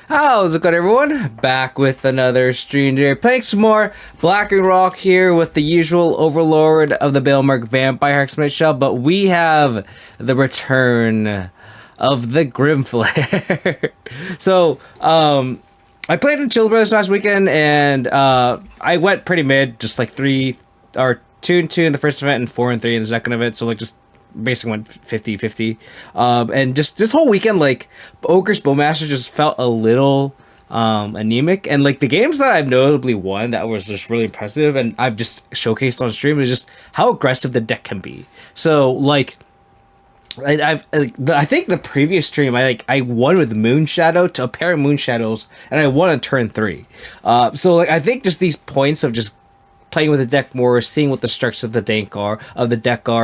How's it going, everyone? Back with another stream today. Playing some more Black and Rock here with the usual Overlord of the Baelmerk Vampire Hexmage shell, but we have the return of the Grim Flayer. So, I played in Chill Brothers last weekend, and I went pretty mid, just like 2 and 2 in the first event and 4 and 3 in the second event. So like just basically went 50-50. And just this whole weekend, like Ogre's Bowmaster just felt a little anemic, and like the games that I've notably won that was just really impressive and I've just showcased on stream is just how aggressive the deck can be. So like I think the previous stream I won with Moonshadow to a pair of Moonshadows, and I won on turn 3. So like I think just these points of just playing with the deck more, seeing what the structures of the deck are,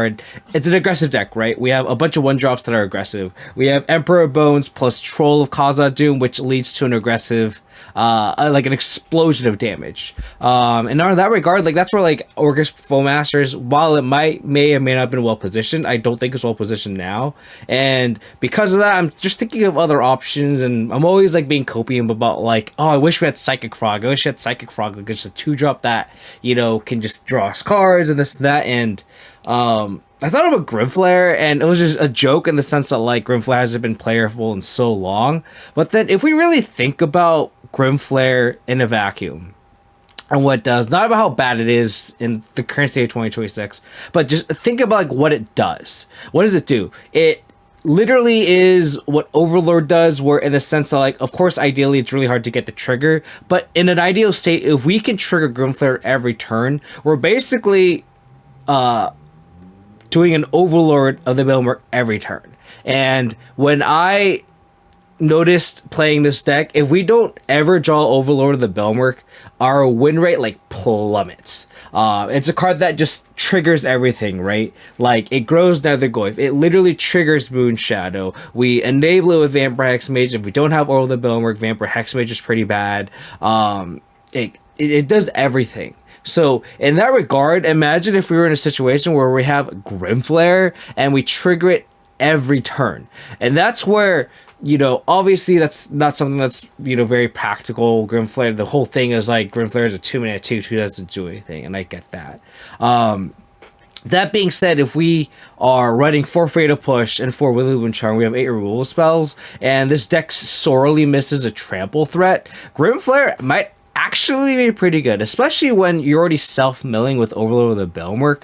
and it's an aggressive deck, right? We have a bunch of 1-drops that are aggressive. We have Emperor Bones plus Troll of khazad-dum, which leads to an aggressive, like an explosion of damage. And in that regard, like that's where like Ogre's Bowmasters, while it may or may not have been well positioned, I don't think it's well positioned now. And because of that, I'm just thinking of other options, and I'm always like being copium about like, oh, I wish we had Psychic Frog. I wish we had Psychic Frog, like it's a 2-drop that, you know, can just draw us cards and this and that. And I thought about Grim Flayer, and it was just a joke in the sense that like Grim Flayer hasn't been playerful in so long. But then if we really think about Grim Flayer in a vacuum and what it does, not about how bad it is in the current state of 2026, but just think about like what it does. What does it do? It literally is what Overlord does, where in the sense that like, of course, ideally it's really hard to get the trigger, but in an ideal state, if we can trigger Grim Flayer every turn, we're basically doing an Overlord of the Baelmerk every turn. And when I noticed playing this deck, if we don't ever draw Overlord of the Baelmerk, our win rate like plummets. It's a card that just triggers everything, right? Like it grows Nethergoyf, it literally triggers Moonshadow. We enable it with Vampire Hexmage. If we don't have Overlord of the Baelmerk, Vampire Hexmage is pretty bad. It does everything. So in that regard, imagine if we were in a situation where we have Grim Flayer and we trigger it every turn. And that's where, you know, obviously that's not something that's, you know, very practical. Grim Flayer, the whole thing is like Grim Flayer is a 2-mana 2/2 doesn't do anything, and I get that. That being said, if we are running 4 Fatal Push and 4 Witherbloom Charm, we have 8 removal spells, and this deck sorely misses a trample threat, Grim Flayer might actually be pretty good, especially when you're already self-milling with Overlord of the Baelmerk.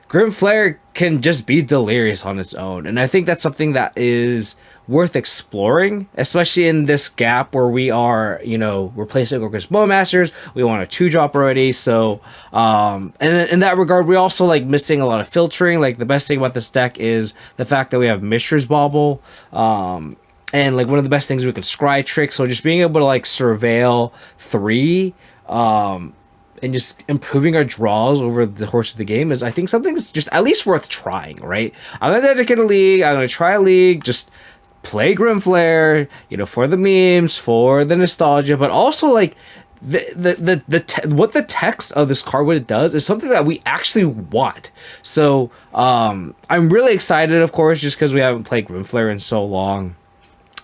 Grim Flayer can just be delirious on its own, and I think that's something that is worth exploring, especially in this gap where we are, you know, replacing Ogre's Bowmasters. We want a 2-drop already, so and in that regard, we also like missing a lot of filtering. Like the best thing about this deck is the fact that we have Mishra's Bauble, and like one of the best things we can scry trick. So just being able to like surveil 3, and just improving our draws over the course of the game is, I think, something that's just at least worth trying, right? I'm gonna dedicate a league. I'm gonna try a league. Just play Grim Flayer, you know, for the memes, for the nostalgia, but also like what the text of this card, what it does, is something that we actually want. So I'm really excited, of course, just because we haven't played Grim Flayer in so long.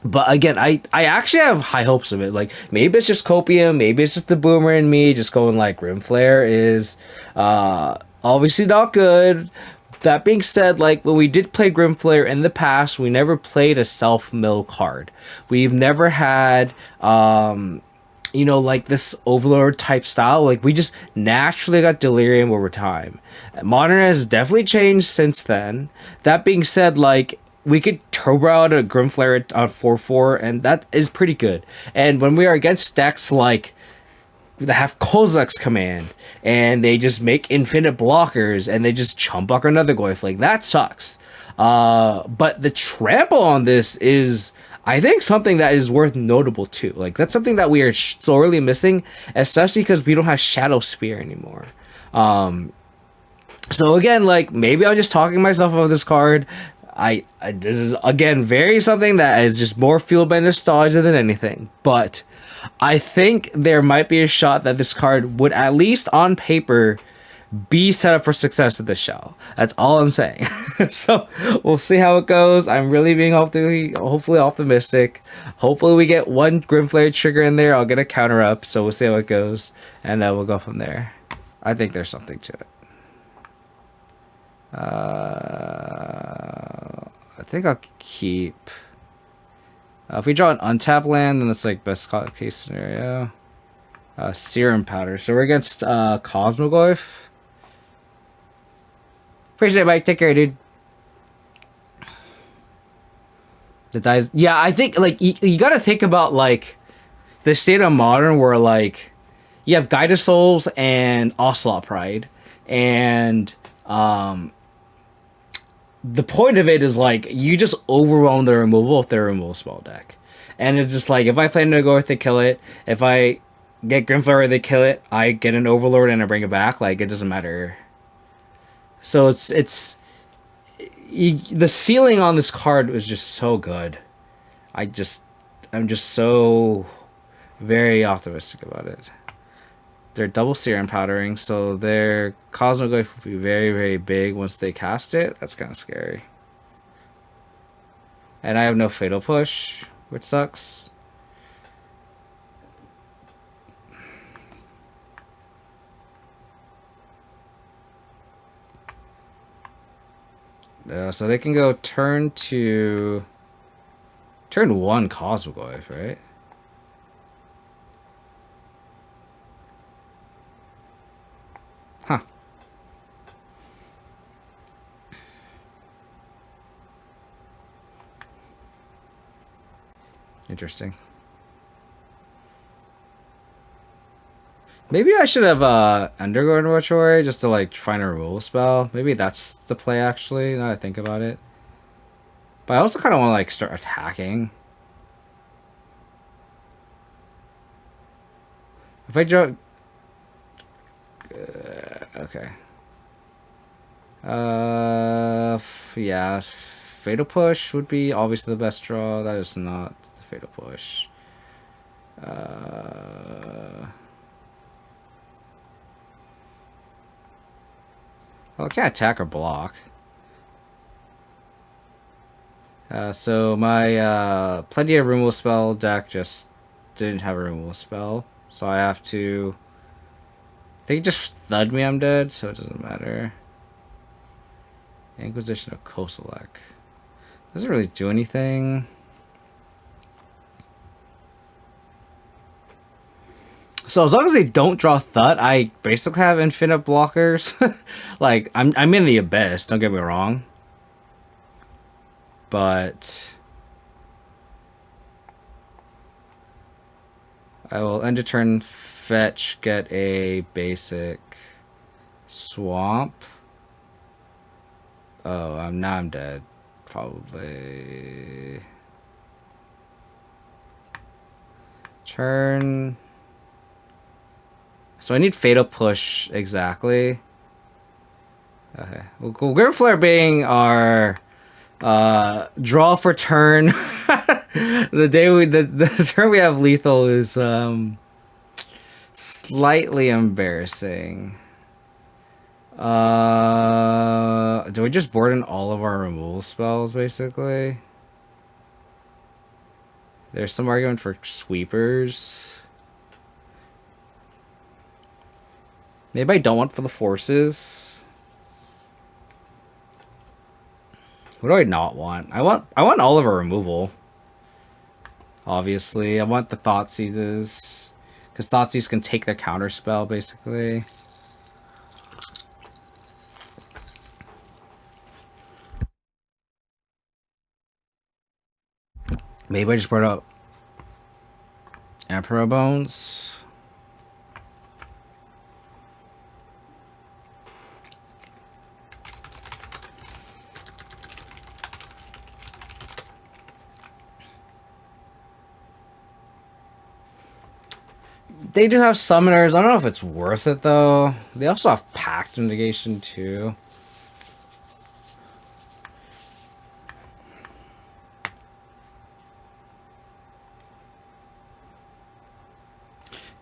But again, I actually have high hopes of it. Like, maybe it's just copium, maybe it's just the boomer in me just going like, Grim Flayer is obviously not good. That being said, like, when we did play Grim Flayer in the past, we never played a self-mill card. We've never had, you know, like this Overlord type style. Like, we just naturally got Delirium over time. Modern has definitely changed since then. That being said, like, we could turbo out a Grim Flayer on 4/4, and that is pretty good. And when we are against decks like that have Kozilek's Command, and they just make infinite blockers, and they just chump block our Nethergoyf, like that sucks. But the trample on this is, I think, something that is worth notable too. Like that's something that we are sorely missing, especially because we don't have Shadow Spear anymore. So again, like maybe I'm just talking myself about this card. This is again very something that is just more fueled by nostalgia than anything, but I think there might be a shot that this card would, at least on paper, be set up for success at the show. That's all I'm saying. So we'll see how it goes. I'm really being hopefully optimistic. Hopefully we get one Grim Flayer trigger in there. I'll get a counter up. So we'll see how it goes, and we'll go from there. I think there's something to it. I think I'll keep. If we draw an untapped land, then it's like best case scenario. Serum powder. So we're against Cosmogoyf. Appreciate it, Mike. Take care, dude. The dies. Yeah, I think like you got to think about like the state of modern where like you have Guided Souls and Ocelot Pride, and the point of it is like you just overwhelm the removal of their removal spell deck, and it's just like if I play Nethergoyf, they kill it. If I get Grim Flayer, they kill it. I get an Overlord and I bring it back. Like it doesn't matter. So the ceiling on this card was just so good. I'm just so very optimistic about it. They're double serum powdering, so their Cosmogoyf will be very, very big once they cast it. That's kind of scary. And I have no Fatal Push, which sucks. So they can go turn 1 Cosmogoyf, right? Huh. Interesting. Maybe I should have Undergone Mortuary just to like find a removal spell. Maybe that's the play actually, now that I think about it. But I also kind of want to like start attacking. If I draw... okay. Yeah. Fatal Push would be obviously the best draw. That is not the Fatal Push. Well, I can't attack or block. So my plenty of removal spell deck just didn't have a removal spell. So I have to... They just thud me, I'm dead, so it doesn't matter. Inquisition of Kosalek. Doesn't really do anything. So as long as they don't draw Thud, I basically have infinite blockers. Like I'm in the abyss, don't get me wrong. But I will end a turn, fetch, get a basic swamp. Oh, I'm dead. Probably. Turn. So I need Fatal Push exactly. Okay. Well, Grim Flayer being our draw for turn. The turn we have lethal is slightly embarrassing. Do we just board in all of our removal spells basically? There's some argument for sweepers. Maybe I don't want for the forces. What do I not want? I want all of our removal. Obviously, I want the Thoughtseizes, because Thoughtseize can take their counter spell basically. Maybe I just brought up Emperor Bones. They do have summoners. I don't know if it's worth it though. They also have Pact Negation too.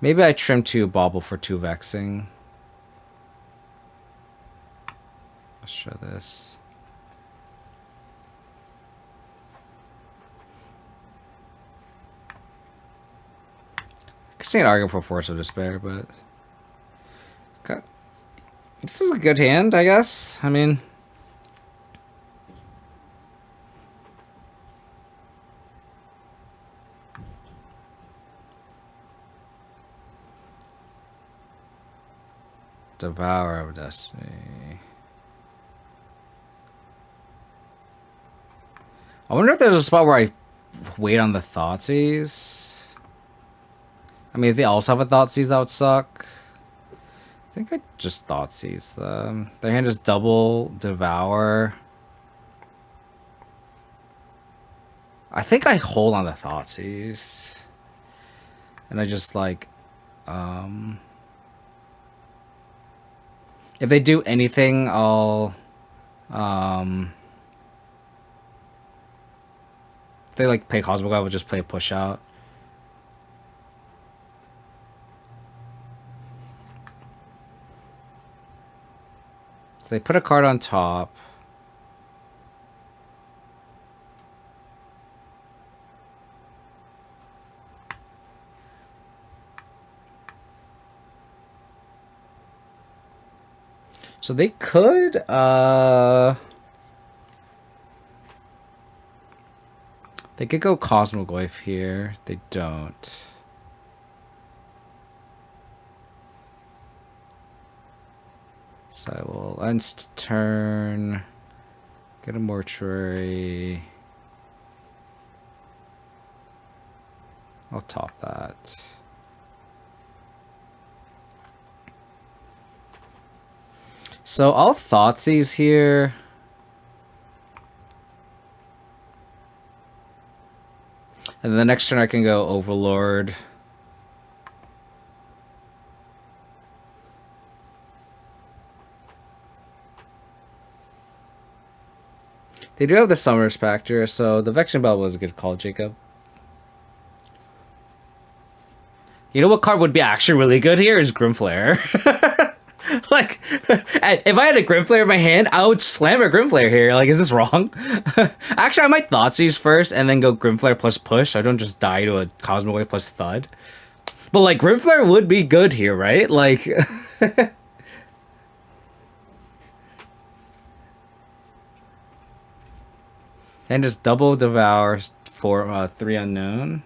Maybe I trim 2 Bauble for 2 Vexing. show this. I could see an argument for Force of Despair, but okay. This is a good hand, I guess. I mean, Devourer of Destiny. I wonder if there's a spot where I wait on the Thoughtseize. I mean, if they also have a Thoughtseize, that would suck. I think I just Thoughtseize them. Their hand is double Devour. I think I hold on the Thoughtseize. And I just like, if they do anything, I'll, if they like play Cosmogoyf, I would just play a push out. So they put a card on top. So they could, they could go Cosmogoyf here. They don't. So I will end turn, get a mortuary. I'll top that. So I'll Thoughtseize here. And then the next turn I can go Overlord. They do have the Summer Spectre, so the Vexion Bell was a good call, Jacob. You know what card would be actually really good here is Grim Flayer. Like, if I had a Grim Flayer in my hand, I would slam a Grim Flayer here. Like, is this wrong? Actually, I might Thoughtseize first and then go Grim Flayer plus push. I don't just die to a Cosmogoyf plus Thud. But, like, Grim Flayer would be good here, right? Like... And just double Devour for 3 unknown.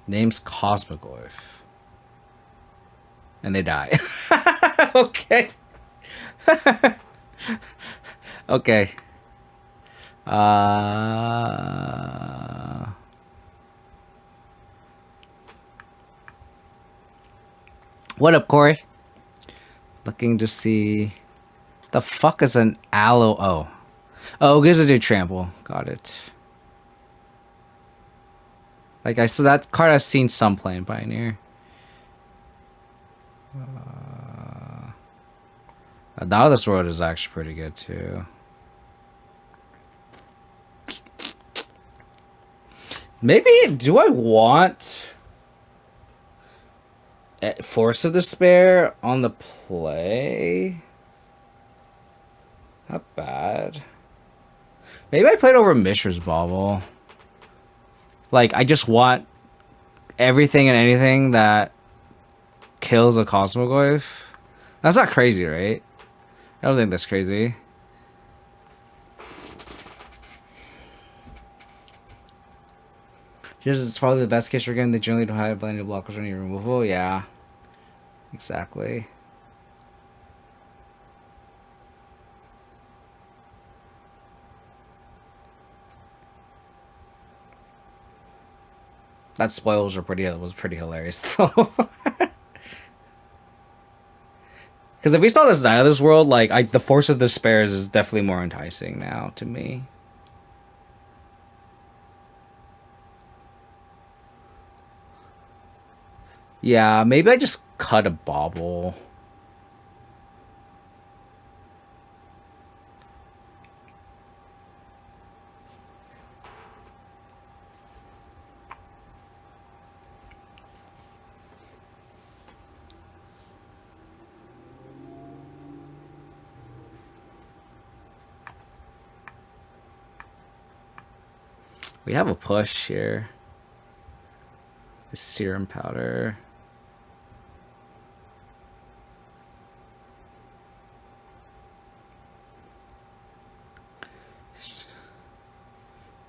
Name's Cosmogoyf. And they die. Okay. Okay. What up, Corey? Looking to see... The fuck is an aloe... Oh. Oh, gives a do trample. Got it. Like, I saw that card I've seen some play in Pioneer. Now this world is actually pretty good, too. Maybe, do I want Force of Despair on the play? Not bad. Maybe I played over Mishra's Bauble. Like, I just want everything and anything that kills a Cosmogoyf. That's not crazy, right? I don't think that's crazy. It's probably the best case for game. They generally don't have blended blockers or any removal. Yeah. Exactly. That spoils was pretty hilarious though. Because if we saw this Night of this World, like the Force of Despair is definitely more enticing now to me. Yeah, maybe I just cut a Bauble. We have a push here. The serum powder.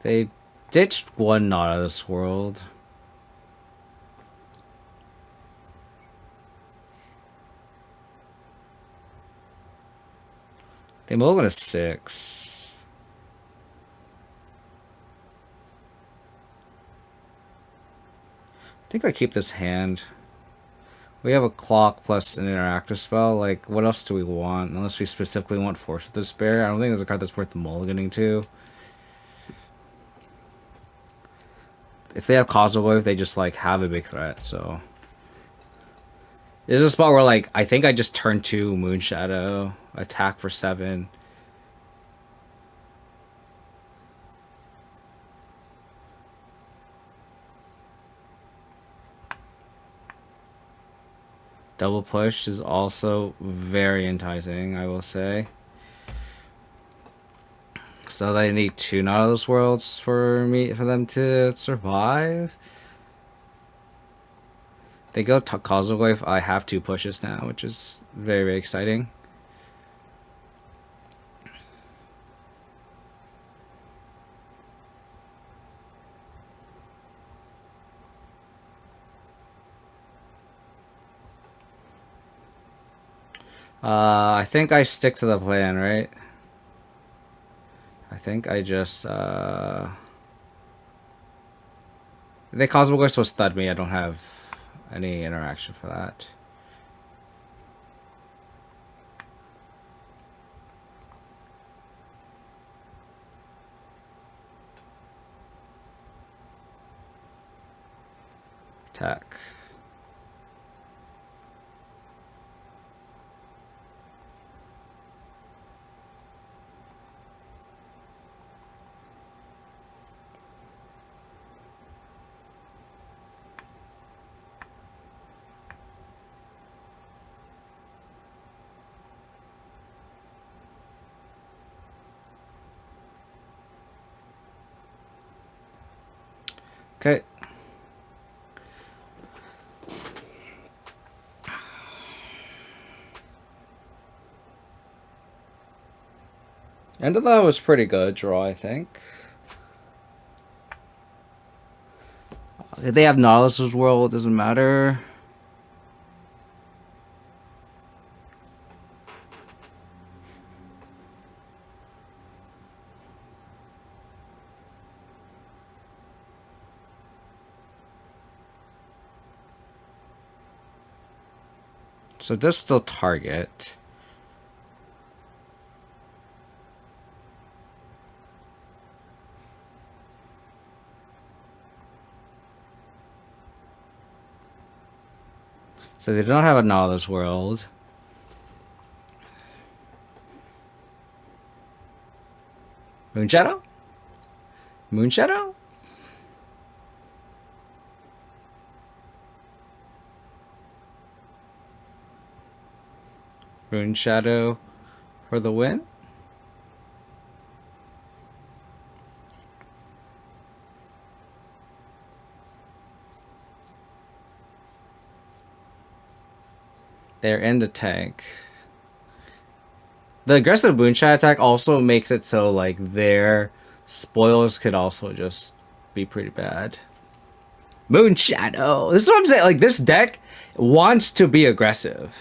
They ditched one Not Out of This World. They mulligan a 6. I think I keep this hand. We have a clock plus an interactive spell. Like, what else do we want? Unless we specifically want Force of Despair. I don't think there's a card that's worth mulliganing to. If they have Cosmogoyf, they just, like, have a big threat, so... This is a spot where, like, I think I just turn 2 Moonshadow, attack for 7. Double push is also very enticing, I will say. So they need 2 Not Out of This Worlds for them to survive. They go to Cosmogoyf. I have 2 pushes now, which is very, very exciting. I think I stick to the plan, right? I think I just, the Cosmogoyf was stud me. I don't have any interaction for that. Attack. Okay. End of that was pretty good draw, I think. If they have Nautilus's World, it doesn't matter. So it does still target. So they don't have a Nautilus World. Moonshadow? Moonshadow? Moonshadow for the win? They're in the tank. The aggressive Moonshot attack also makes it so, like, their spoils could also just be pretty bad. Moonshadow! This is what I'm saying, like, this deck wants to be aggressive.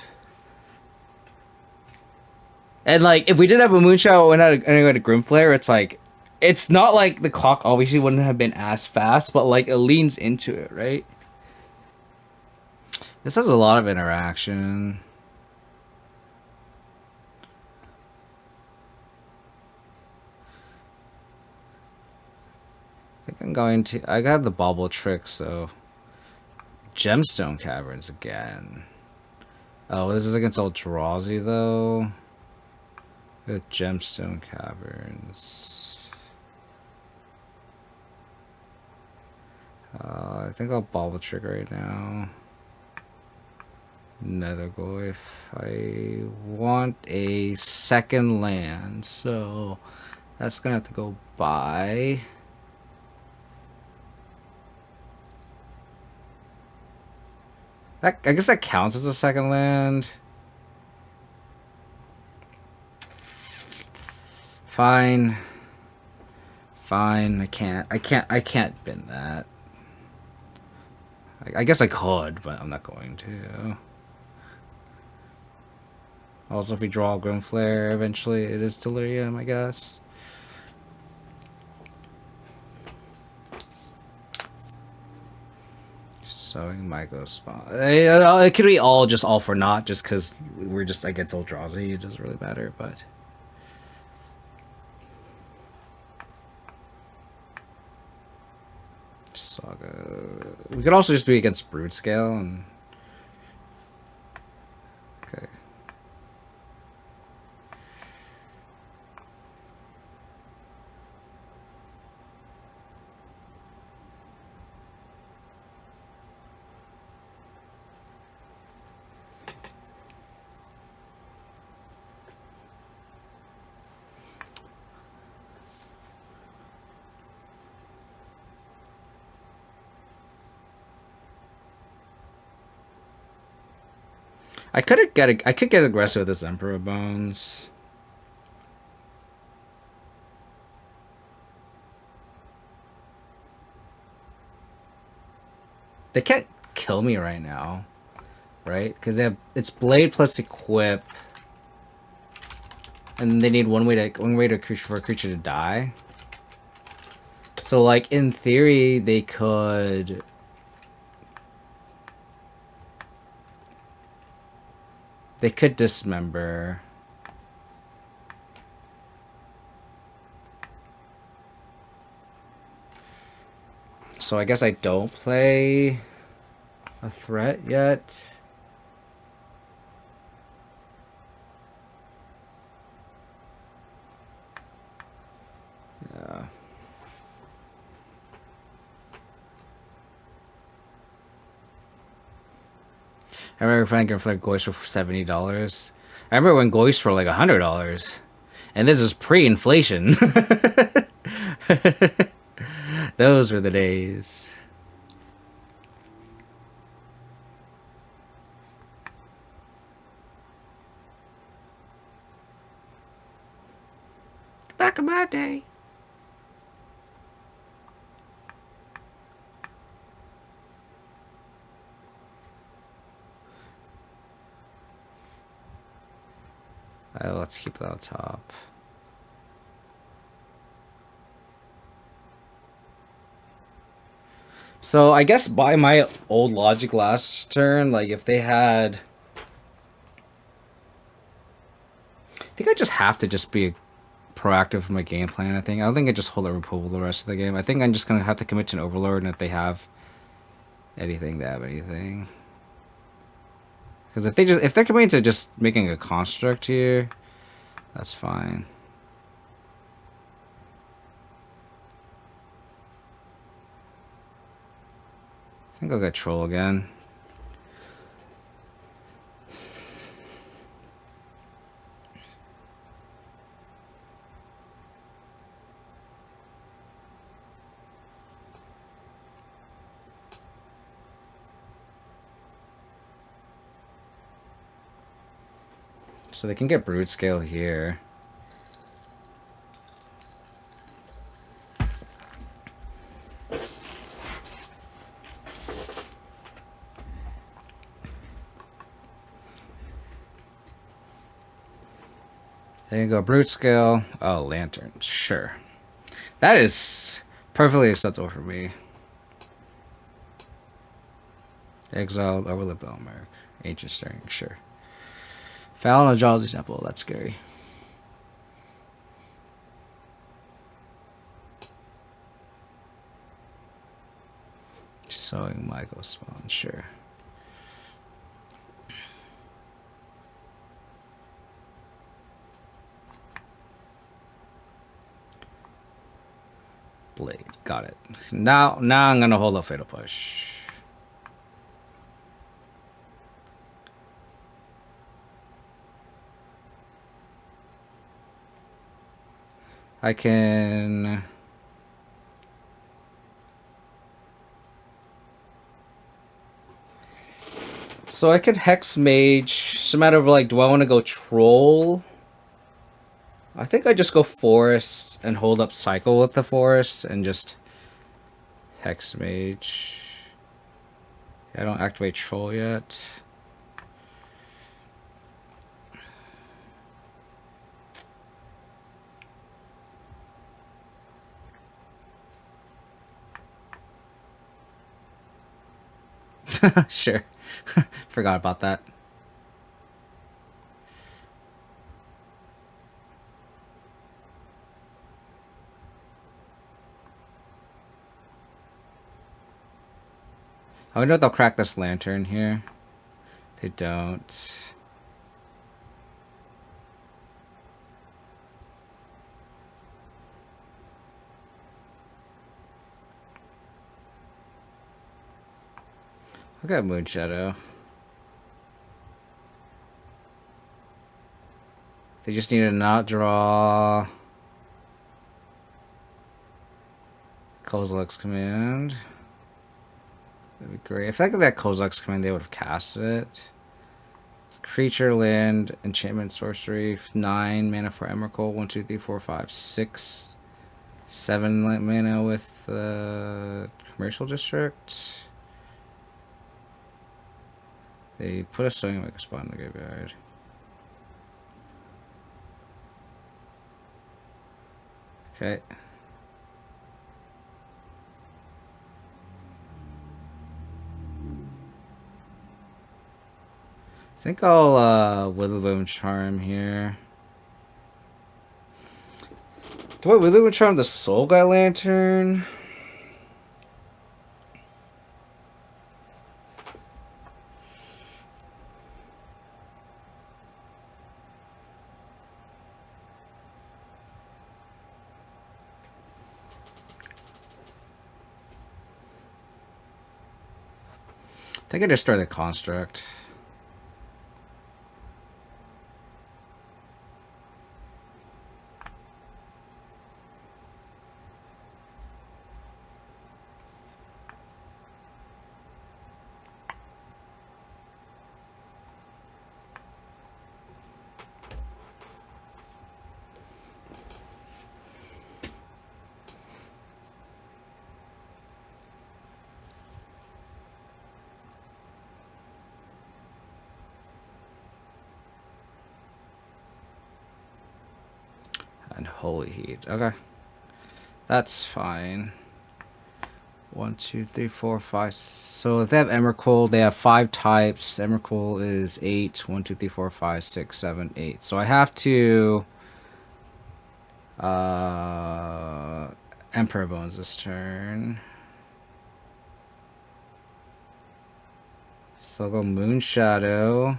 And, like, if we did have a Moonshadow and a Grim Flayer, it's like, it's not like the clock obviously wouldn't have been as fast, but, like, it leans into it, right? This has a lot of interaction. I think I'm going to... I got the Bauble Trick, so... Gemstone Caverns again. Oh, this is against Eldrazi, though. With Gemstone Caverns. I think I'll Bauble Trick right now. Nethergoyf. I want a second land, so that's gonna have to go by. I guess that counts as a second land. Fine. Fine. I can't bin that. I guess I could, but I'm not going to. Also, if we draw Grim Flayer, eventually it is Delirium, I guess. Sowing Myco Spawn. It could be all for naught, just because we're just against Eldrazi. It doesn't really matter, but. Saga. We could also just be against Broodscale and. Okay. I could get aggressive with this Emperor Bones. They can't kill me right now, right? Because it's Blade plus Equip, and they need one way for a creature to die. So, like, in theory, they could. They could dismember. So I guess I don't play a threat yet. Yeah. I remember playing Grim Flayer Goyfs for $70. I remember when Goyfs were like $100. And this is pre-inflation. Those were the days. Back in my day. Let's keep it on top. So I guess by my old logic last turn, like if they had, I think I just have to just be proactive with my game plan. I don't think I just hold a removal the rest of the game. I think I'm just gonna have to commit to an Overlord, and if they have anything, they have anything. Because if they're committing to just making a construct here, that's fine. I think I'll get Troll again. So they can get Broodscale here. There you go, Broodscale. Oh, Lantern. Sure. That is perfectly acceptable for me. Exiled, Overlord Belmerk. Ancient Stirring, sure. Foul on Eldrazi Temple, that's scary. Sowing Myco Spawn, sure. Blade, got it. Now I'm gonna hold up Fatal Push. I can. So I could Hex Mage. It's a matter of like, do I want to go Troll? I think I just go Forest and hold up Cycle with the Forest and just Hex Mage. I don't activate Troll yet. Sure. Forgot about that. I wonder if they'll crack this lantern here. They don't. Look at Moonshadow. They just need to not draw Kozilek's command. That'd be great. If I could that Kozilek's command, they would have casted it. It's creature, land, enchantment, sorcery. 9 mana for Emrakul. 1, 2, 3, 4, 5, 6, 7 mana with commercial district. They put a Sowing like a spot in the graveyard. Okay. I think I'll Witherbloom Charm here. Do I Witherbloom Charm the Soul Guy Lantern? I think I just started a Construct. And Holy Heat. Okay. That's fine. 1, 2, 3, 4, 5. So if they have Emrakul, they have 5 types. Emrakul is 8. 1, 2, 3, 4, 5, 6, 7, 8. So I have to Emperor Bones this turn. So I'll go Moonshadow.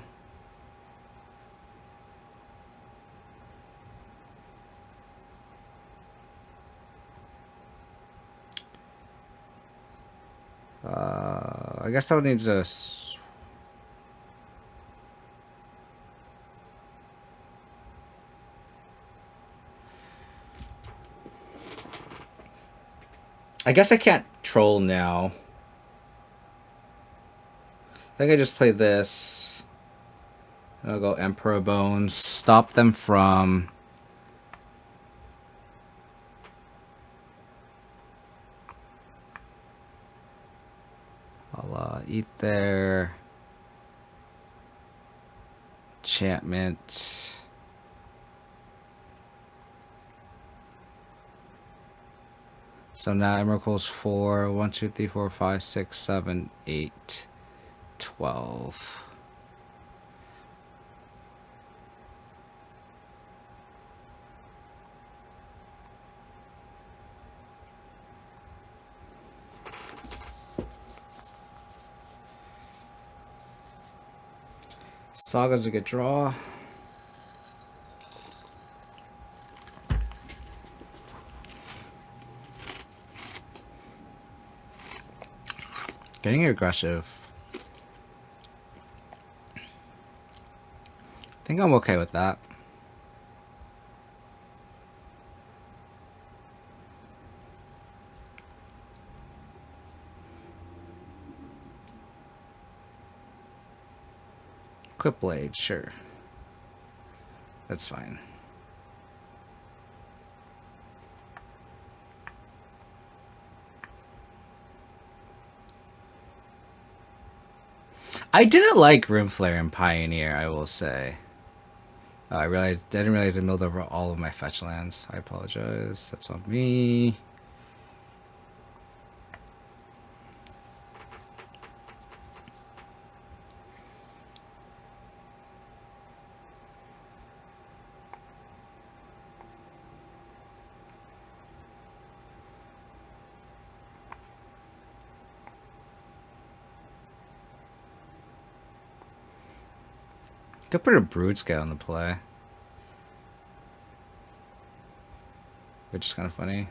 I guess I would need to. I guess I can't troll now. I think I just play this. I'll go Emperor Bones. Stop them from. I'll eat their enchantment. So now Emrakul's 4. 1, 2, 3, 4, 5, 6, 7, 8, 12. Saga's a good draw. Getting aggressive. I think I'm okay with that. Quick blade, sure. That's fine. I didn't like Grim Flayer and Pioneer, I will say. I didn't realize I milled over all of my fetch lands. I apologize. That's on me. Could put a Broodscale into play. Which is kind of funny.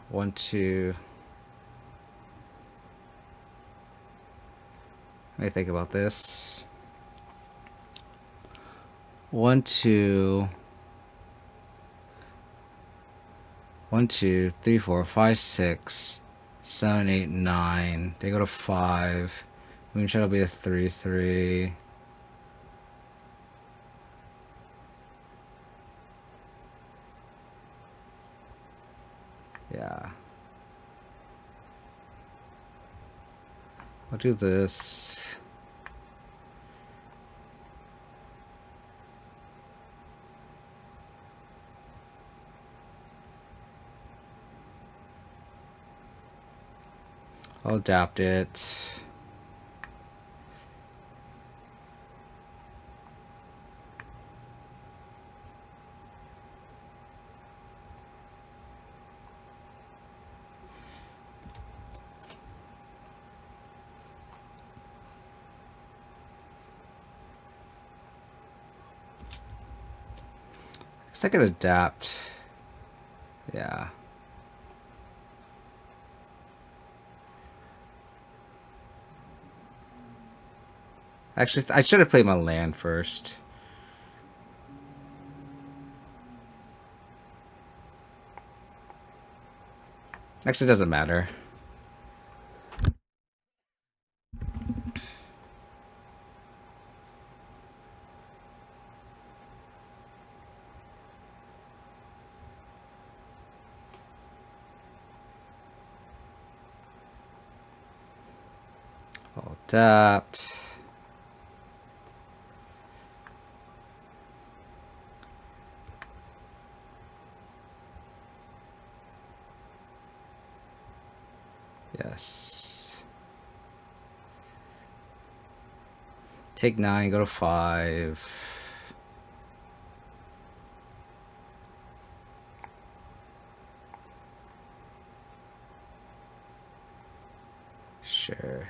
One, two. Let me think about this. 1, 2. 1, 2, 3, 4, 5, 6, 7, 8, 9. They go to 5. Moonshadow will be a 3, 3. Yeah. I'll do this. I'll adapt it. Guess I could adapt. Yeah. Actually, I should have played my land first. Actually, it doesn't matter. I'll adapt. Yes. Take 9, go to 5. Sure.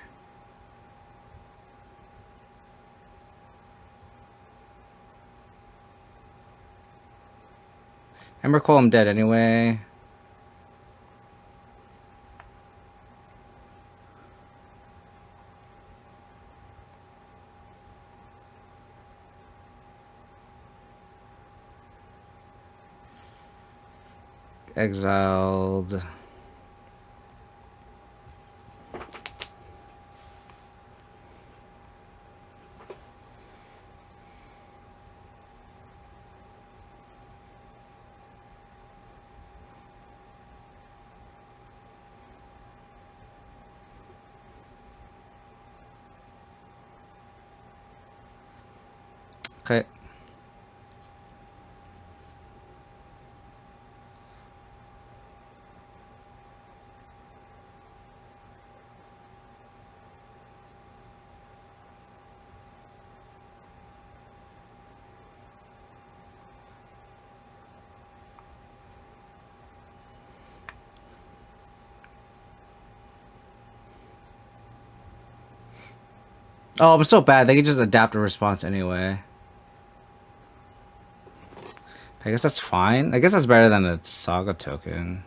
Embercoal, I'm dead anyway. Exiled. Okay. Oh, I'm so bad. They can just adapt a response anyway. I guess that's fine. I guess that's better than a Saga token.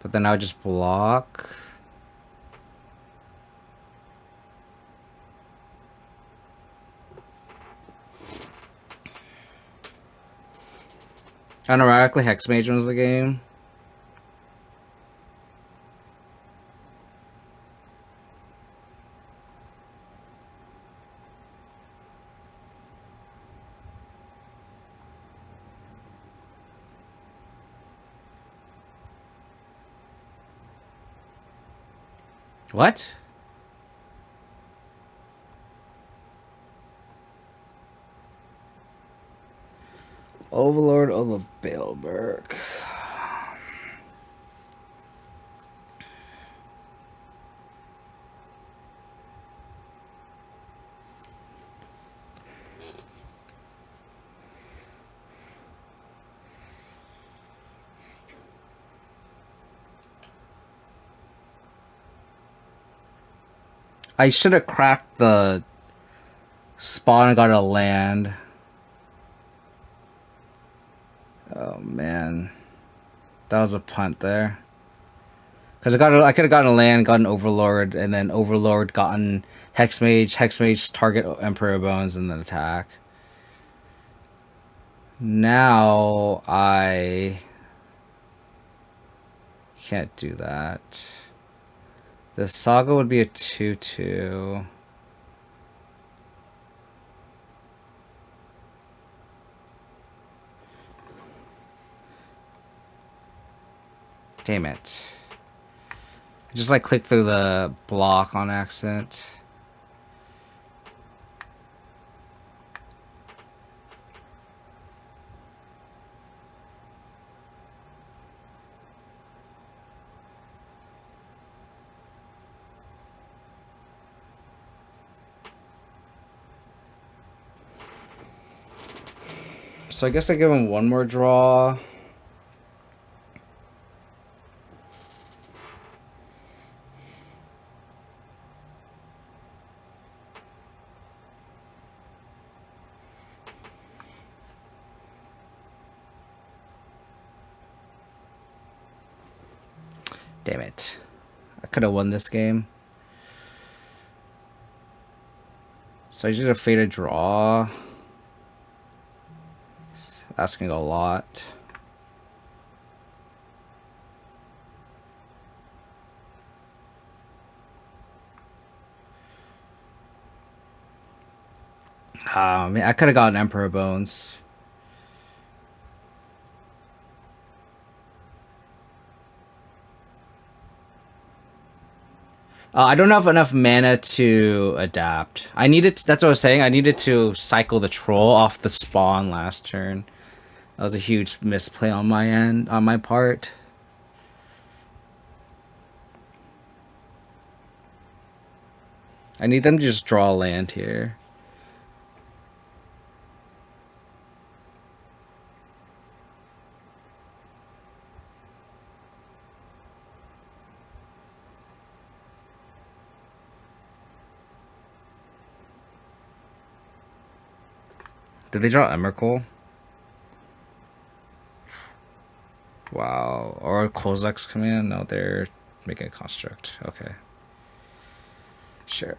But then I would just block. Unironically, Hexmage wins the game. What? Overlord of the Baleberg. I should have cracked the spawn and got a land. Oh man, that was a punt there. Because I could have gotten a land, gotten Overlord, and then Overlord gotten Hexmage, Hexmage target Emperor Bones, and then attack. Now I can't do that. The Saga would be a 2/2. Damn it. Just like click through the block on accident. So I guess I give him one more draw. Damn it. I could have won this game. So I just have fade a draw. Asking a lot. I mean, I could have gotten Emperor Bones. I don't have enough mana to adapt. I needed. That's what I was saying. I needed to cycle the troll off the spawn last turn. That was a huge misplay on my end, on my part. I need them to just draw land here. Did they draw Emrakul? Wow. Or Kozak's coming in? No, they're making a construct. Okay. Sure.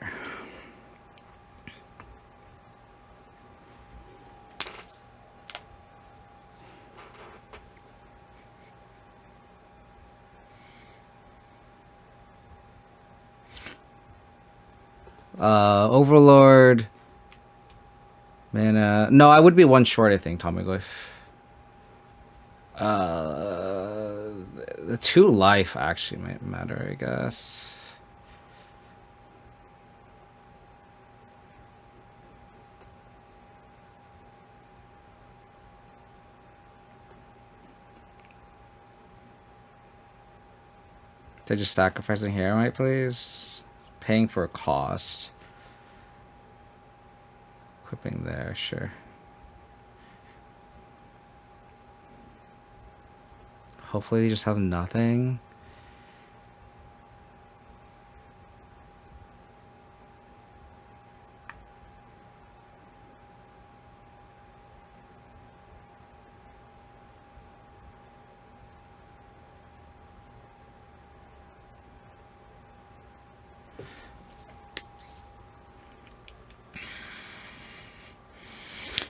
Overlord. Mana. No, I would be one short, I think, Cosmogoyf. The 2 life actually might matter, I guess. They're just sacrificing here, right, please? Paying for a cost. Equipping there, sure. Hopefully they just have nothing.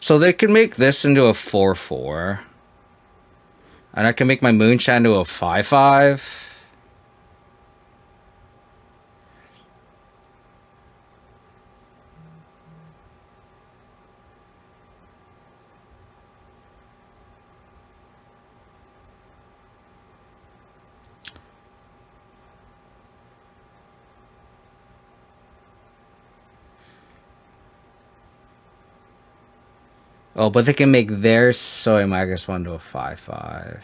So they can make this into a 4/4. And I can make my Moonshadow into a 5/5. Oh, but they can make their Soy Magus one to a 5/5.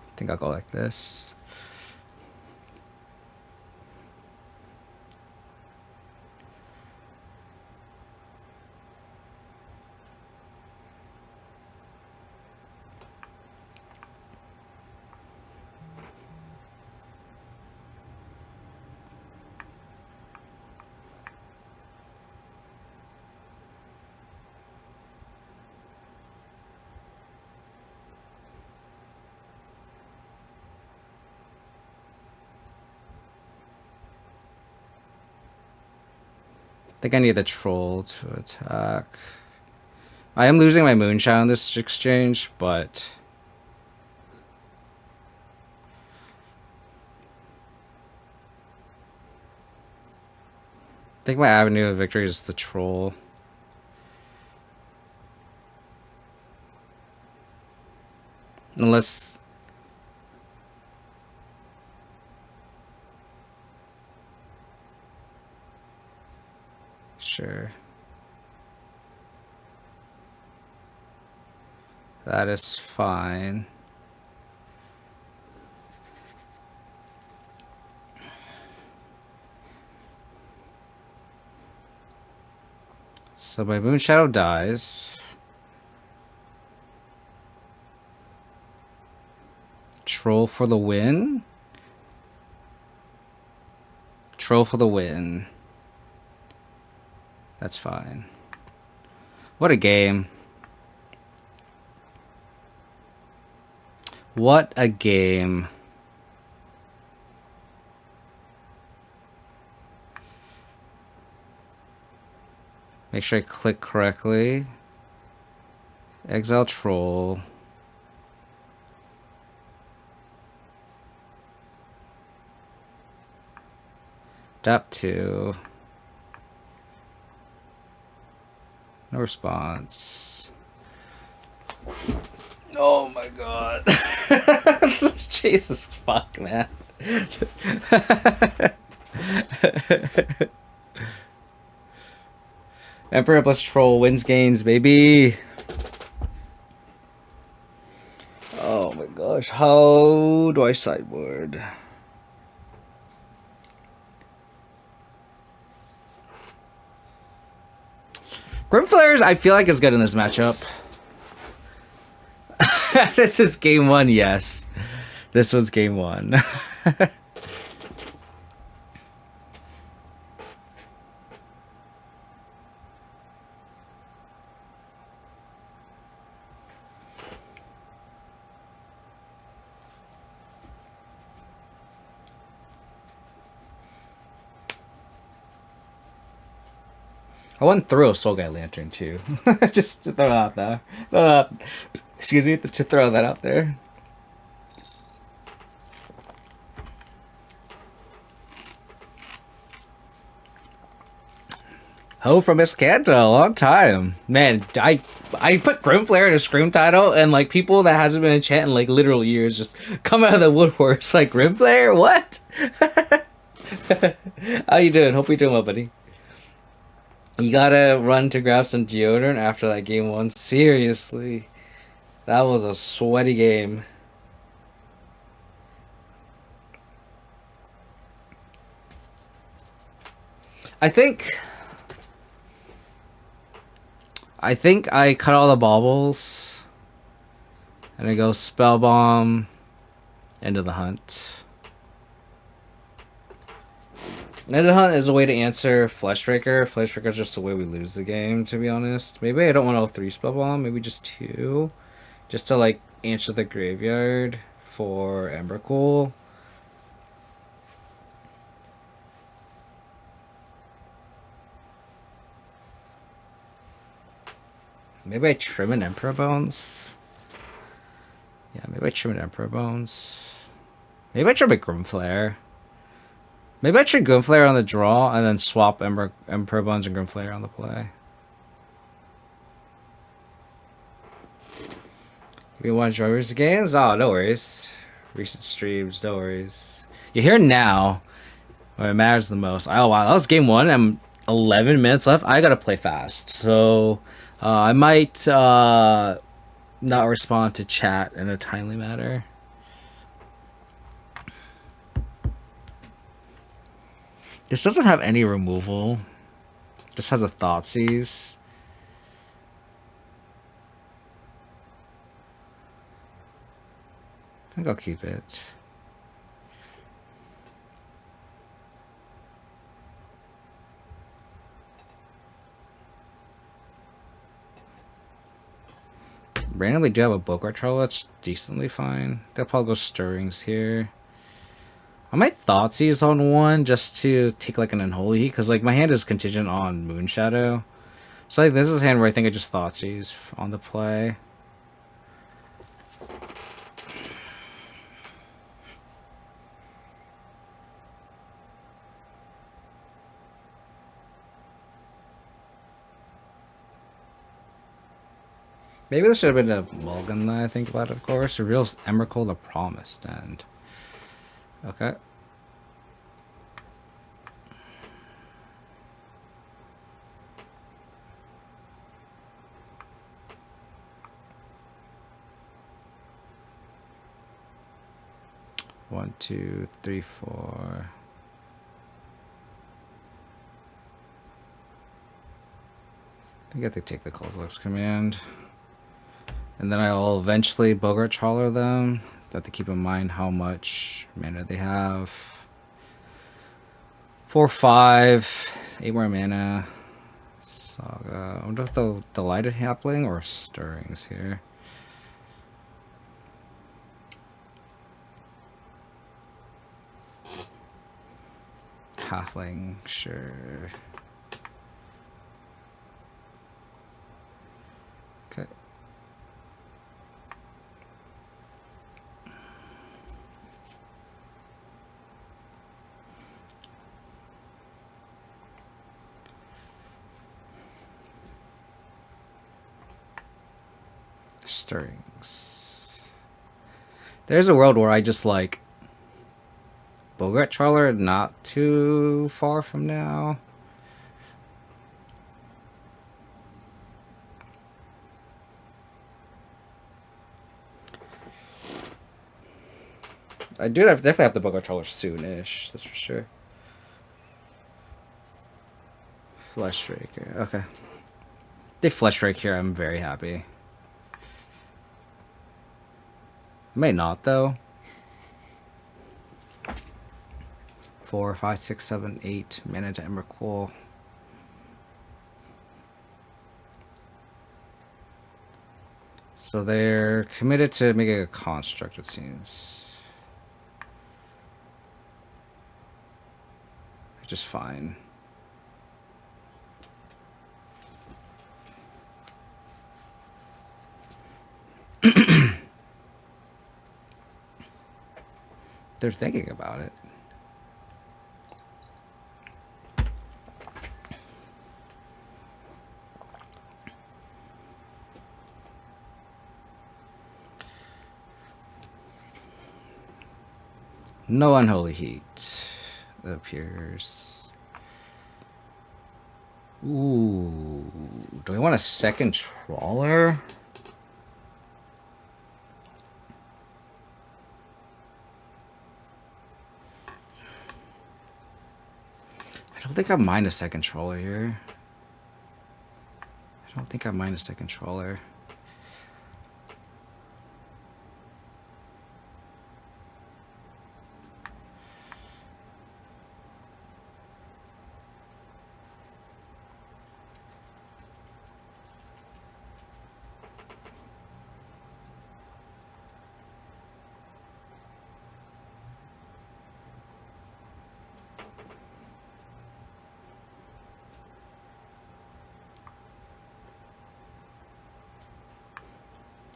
I think I'll go like this. I think I need the troll to attack. I am losing my Moonshadow in this exchange, but I think my avenue of victory is the troll. Unless... Sure. That is fine. So my Moonshadow dies. Troll for the win? Troll for the win. That's fine. What a game. What a game. Make sure I click correctly. Exile troll. Dap 2. No response. Oh my god. Jesus fuck, man. Emperor plus troll wins games, baby. Oh my gosh. How do I sideboard? Grim Flayers, I feel like is good in this matchup. This is game 1, yes. This was game 1. I went through a Soul Guy Lantern too. Just to throw it out there. Excuse me, to throw that out there. Ho from Escanta, a long time. Man, I put Grim Flayer in a Scream title, and like people that hasn't been in chat in like literal years just come out of the woodworks like, Grim Flayer? What? How you doing? Hope you're doing well, buddy. You gotta run to grab some deodorant after that game 1. Seriously. That was a sweaty game. I think I cut all the baubles. And I go Spell Bomb into the hunt. Night Hunt is a way to answer Fleshbreaker. Fleshbreaker is just the way we lose the game, to be honest. Maybe I don't want all 3 spell bomb, maybe just 2. Just to like answer the graveyard for Embercool. Maybe I trim an Emperor Bones. Yeah, maybe I trim an Emperor Bones. Maybe I trim a Grim Flayer. Maybe I trim Grim Flayer on the draw and then swap Emperor Bones and Grim Flayer on the play. You want to join recent games? Oh, no worries. Recent streams, no worries. You're here now when it matters the most. Oh, wow, that was game 1. I'm 11 minutes left. I gotta play fast. So, I might not respond to chat in a timely manner. This doesn't have any removal. Just has a Thoughtseize. I think I'll keep it. Randomly do have a Bogart Troll that's decently fine. They'll probably go Stirrings here. I might Thoughtseize on one just to take like an Unholy, because like my hand is contingent on Moonshadow. So like this is a hand where I think I just Thoughtseize on the play. Maybe this should have been a Mulligan that I think about, of course. A real Emrakul the Promised End. Okay. One, two, three, four. I think I have to take the Kozilek's command. And then I'll eventually Bogart Trawler them. Have to keep in mind how much mana they have. 4, 5, 8 more mana. Saga. I wonder if the Delighted Hapling or Stirrings here. Halfling, sure. Okay. Stirrings. There's a world where I just like Bogart Trawler not too far from now. I do definitely have the Bogart Trawler soonish, that's for sure. Fleshbreaker, okay. They Fleshbreak here, I'm very happy. May not though. 4, 5, 6, 7, 8 mana to Emrakul. So they're committed to making a construct, it seems. Which is fine. They're thinking about it. No Unholy Heat, it appears. Ooh, do we want a second Trawler? I don't think I mind a second Trawler here. I don't think I mind a second Trawler.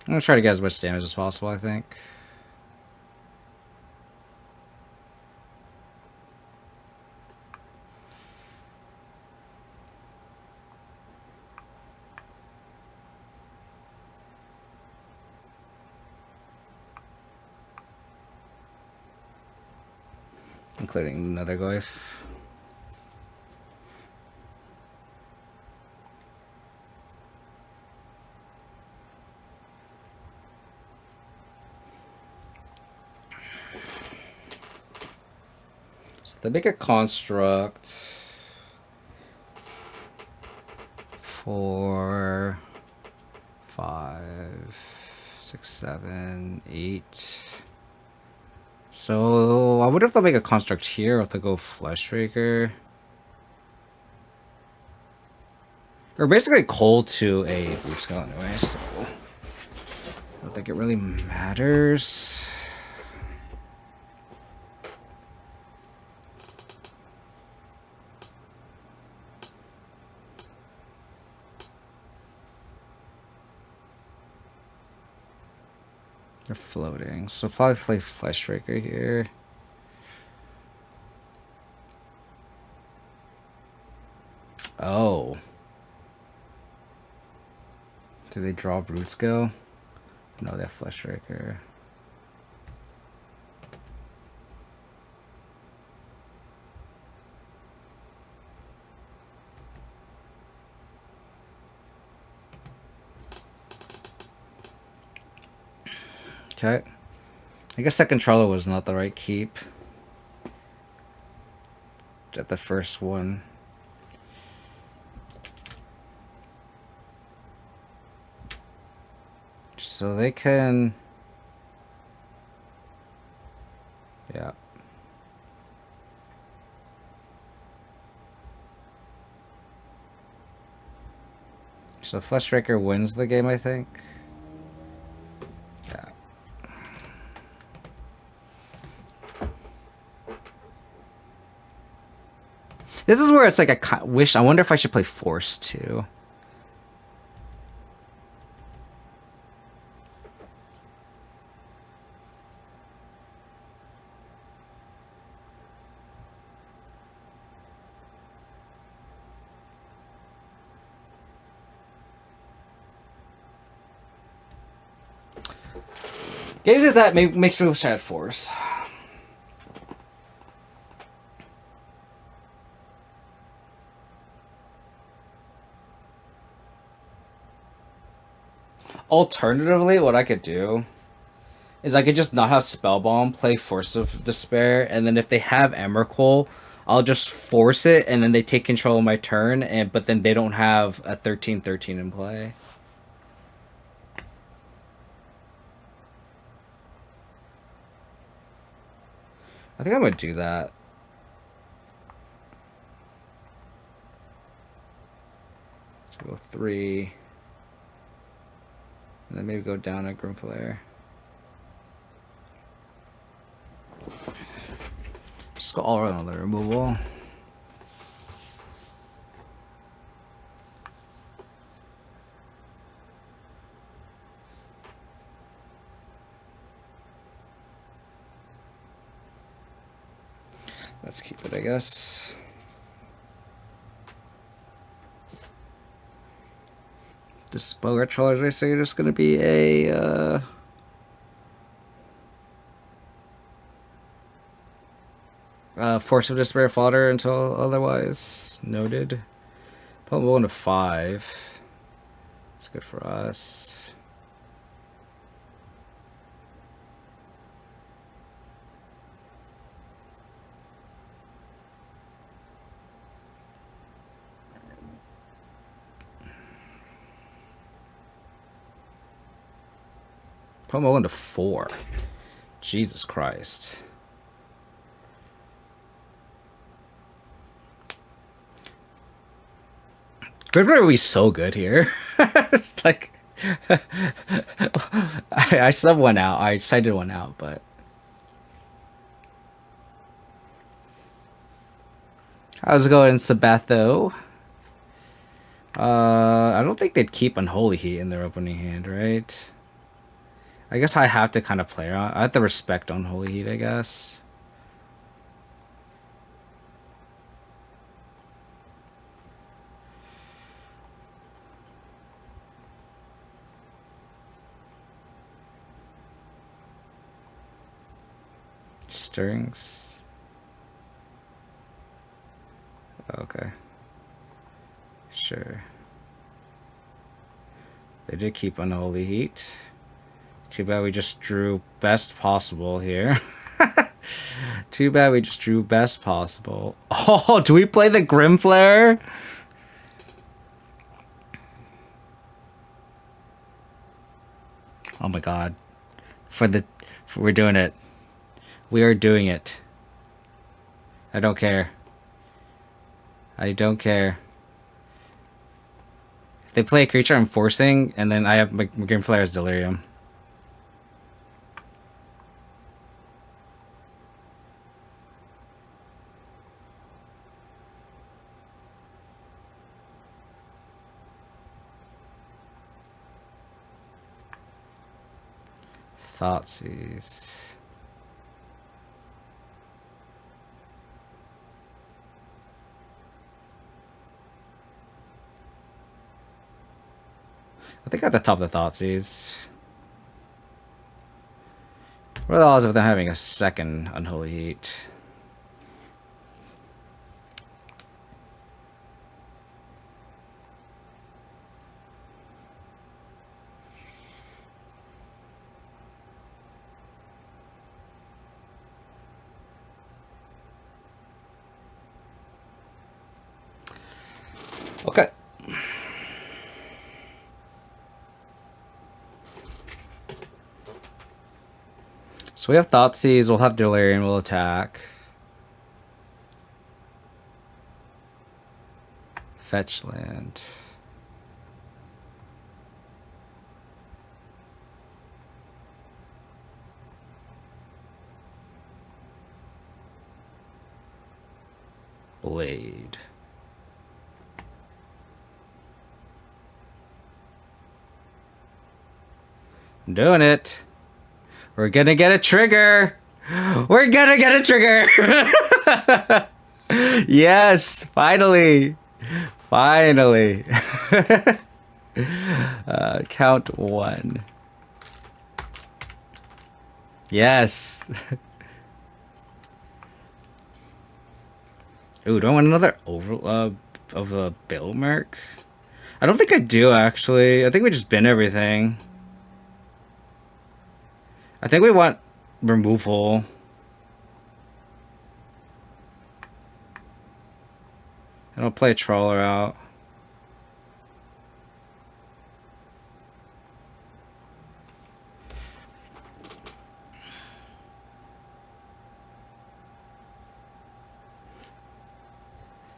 I'm gonna try to get as much damage as possible, I think. Including Nethergoyf. So they make a construct. 4, 5, 6, 7, 8. So I wonder if they'll make a construct here or if they'll go Fleshraker. Or basically cold to a Broodscale anyway, so I don't think it really matters. They're floating, so probably play Fleshraker here. Oh. Do they draw Broodscale? No, they have Fleshraker. Okay. I guess second Trello was not the right keep. At the first one. So they can... Yeah. So Fleshraker wins the game, I think. Yeah. This is where it's like I wish... I wonder if I should play Force too. Games like that makes me wish I had Force. Alternatively, what I could do is I could just not have Spellbomb, play Force of Despair, and then if they have Emrakul, I'll just force it, and then they take control of my turn, but then they don't have a 13/13 in play. I think I'm gonna do that. So go 3. And then maybe go down a Grim Flayer. Just go all around the removal. Let's keep it, I guess. This Bogart Trollers race are just gonna be a Force of Despair fodder until otherwise noted. Probably 1 to 5. It's good for us. Pomo 1 to 4. Jesus Christ. Grim Flayer would be so good here. It's like I subbed one out. I cited one out, but how's it going, Sabatho? I don't think they'd keep Unholy Heat in their opening hand, right? I guess I have to kind of play around. I have to respect Unholy Heat, I guess. Stirrings. Okay. Sure. They did keep Unholy Heat. Too bad we just drew best possible here. Too bad we just drew best possible. Oh, do we play the Grim Flayer? Oh my god. We're doing it. We are doing it. I don't care. I don't care. They play a creature I'm forcing, and then I have my Grim Flayer's Delirium. Thoughtseize. I think at the top of the Thoughtseize. What are the odds of them having a second Unholy Heat? Okay. So we have Thoughtseize, we'll have Delirium, we'll attack. Fetch land. Blade. I'm doing it. We're gonna get a trigger. We're gonna get a trigger. Yes, finally. Finally. Count one. Yes. Ooh, do I want another of a Billmerk? I don't think I do, actually. I think we just bin everything. I think we want removal. And I'll play a Trawler out.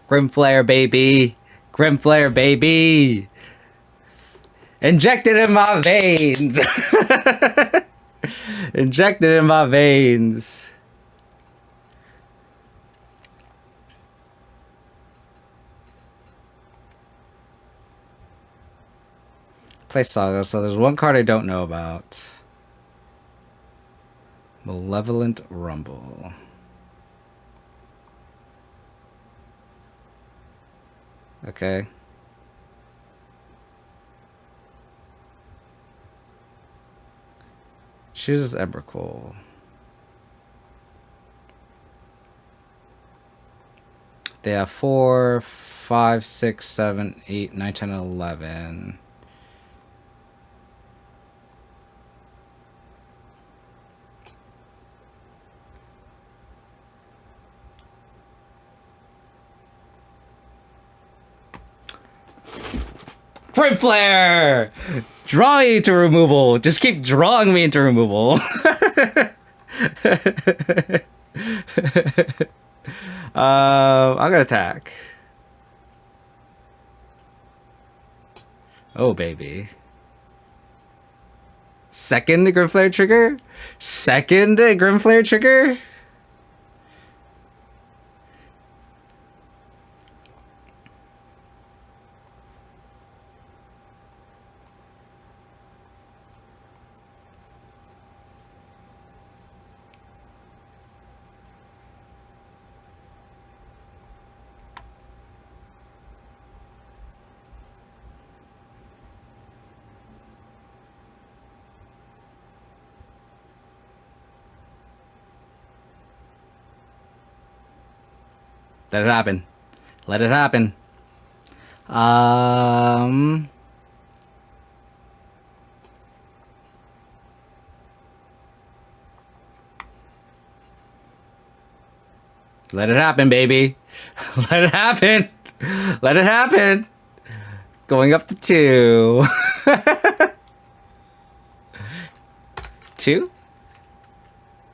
Grim Flayer, baby! Grim Flayer, baby! Injected in my veins! Injected in my veins. Play Saga, so there's one card I don't know about. Malevolent Rumble. Okay. Chooses Emrakul. They have 4, 5, 6, 7, 8, 9, 10, 11. Grim Flayer! Draw me to removal. Just keep drawing me into removal. I'm gonna attack. Oh, baby. Second Grim Flayer trigger? Second Grim Flayer trigger? Let it happen. Let it happen. Um... Let it happen, baby. Let it happen. Let it happen. Going up to 2. 2?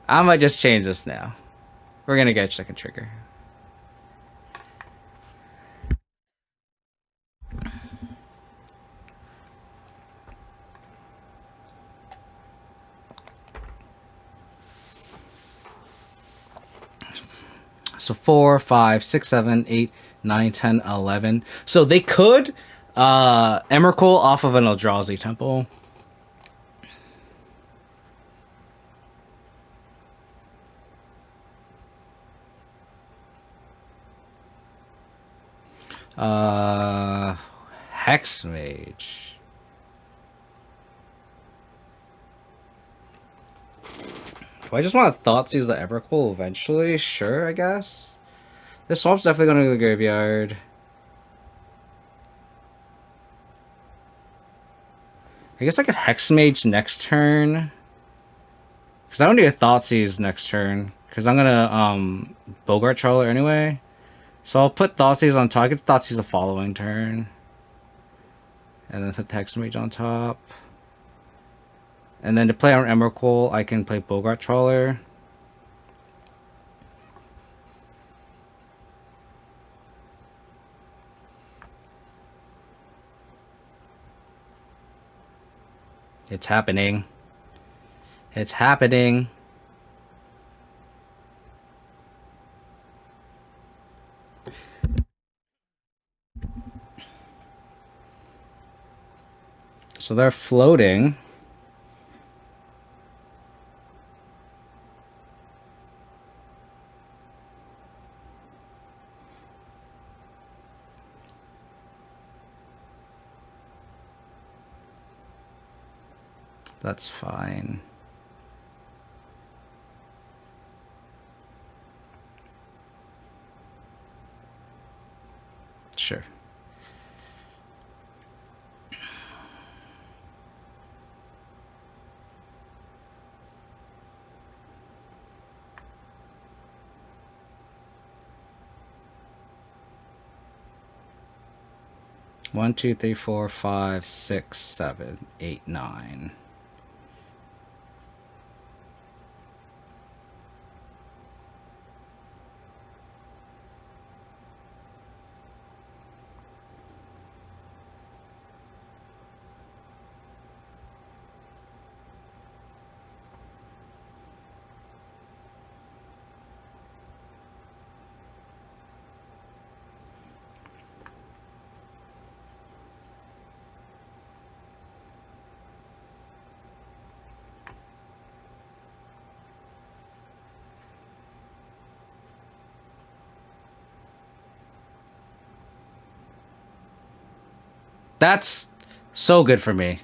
I might just change this now. We're gonna get a second trigger. So 4, 5, 6, 7, 8, 9, 10, 11. So they could Emrakul off of an Eldrazi temple. Hexmage. Do I just want to Thoughtseize the Emrakul eventually? Sure, I guess. This swamp's definitely going to the graveyard. I guess I could Hexmage next turn. Because I don't need a Thoughtseize next turn. Because I'm going to Bogart Trawler anyway. So I'll put Thoughtseize on top. I get Thoughtseize the following turn. And then put Hexmage on top. And then to play on Emrakul, I can play Bogart Trawler. It's happening. It's happening. So they're floating. That's fine. Sure. One, two, three, four, five, 6, 7, 8, 9. That's so good for me.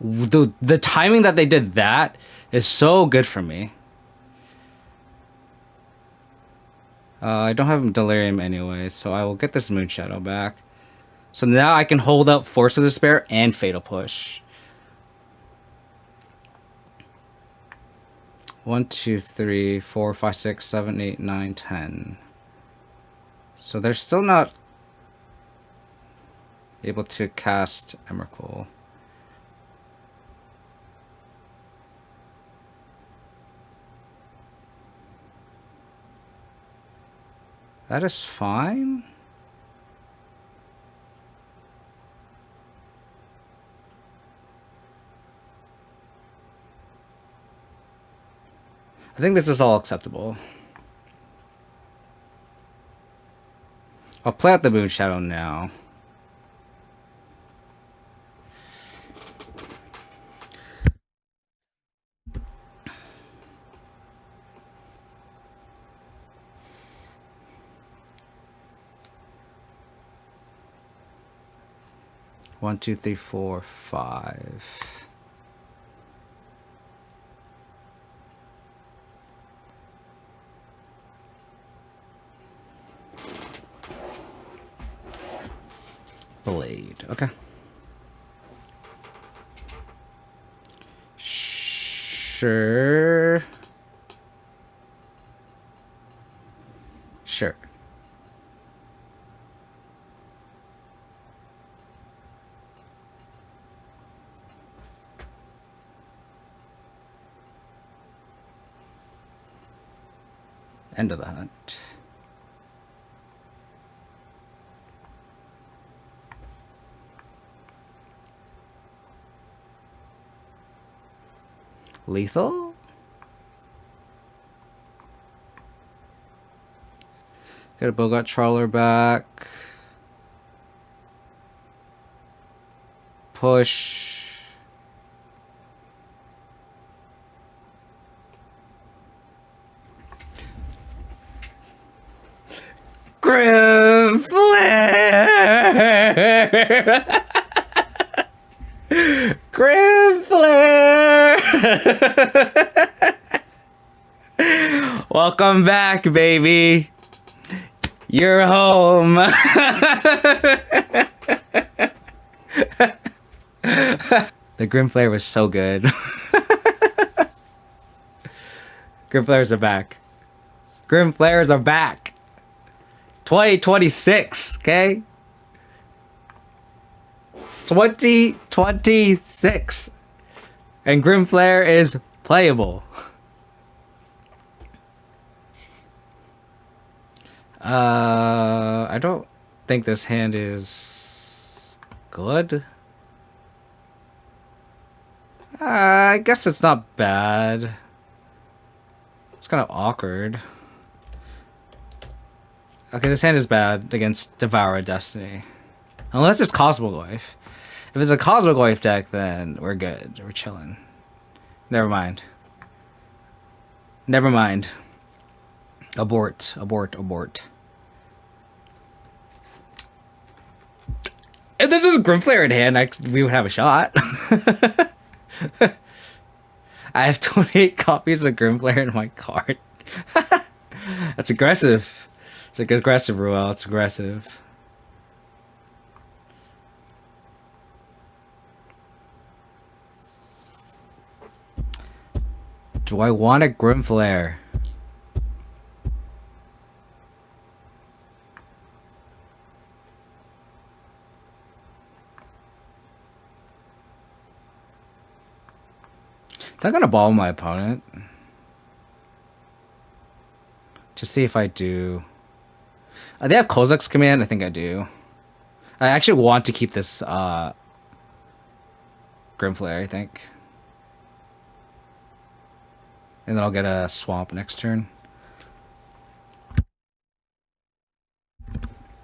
The timing that they did that is so good for me. I don't have Delirium anyway, so I will get this Moonshadow back. So now I can hold up Force of Despair and Fatal Push. 1, 2, 3, 4, 5, 6, 7, 8, 9, 10. So they're still not able to cast Emrakul. That is fine. I think this is all acceptable. I'll play out the Moonshadow now. One, two, three, four, 5. Blade. Okay. Sure. Sure. End of the hunt. Lethal? Got a Bogot Trawler back. Push. Grim Flayer! Grim Flayer! Welcome back, baby. You're home. The Grim Flayer was so good. Grim Flayers are back. Grim Flayers are back. 2026, okay? 2026. And Grim Flayer is playable. I don't think this hand is good. I guess it's not bad. It's kind of awkward. Okay, this hand is bad against Devour Destiny. Unless it's Cosmogoyf. If it's a Cosmogoyf deck, then we're good. We're chilling. Never mind. Never mind. Abort. Abort. Abort. If this was Grim Flayer in hand, we would have a shot. I have 28 copies of Grim Flayer in my card. That's aggressive. It's like aggressive, Ruel. It's aggressive. Do I want a Grim Flayer? Is that gonna ball my opponent? To see if I do. They have Kozak's command? I think I do. I actually want to keep this Grim Flayer, I think. And then I'll get a swamp next turn.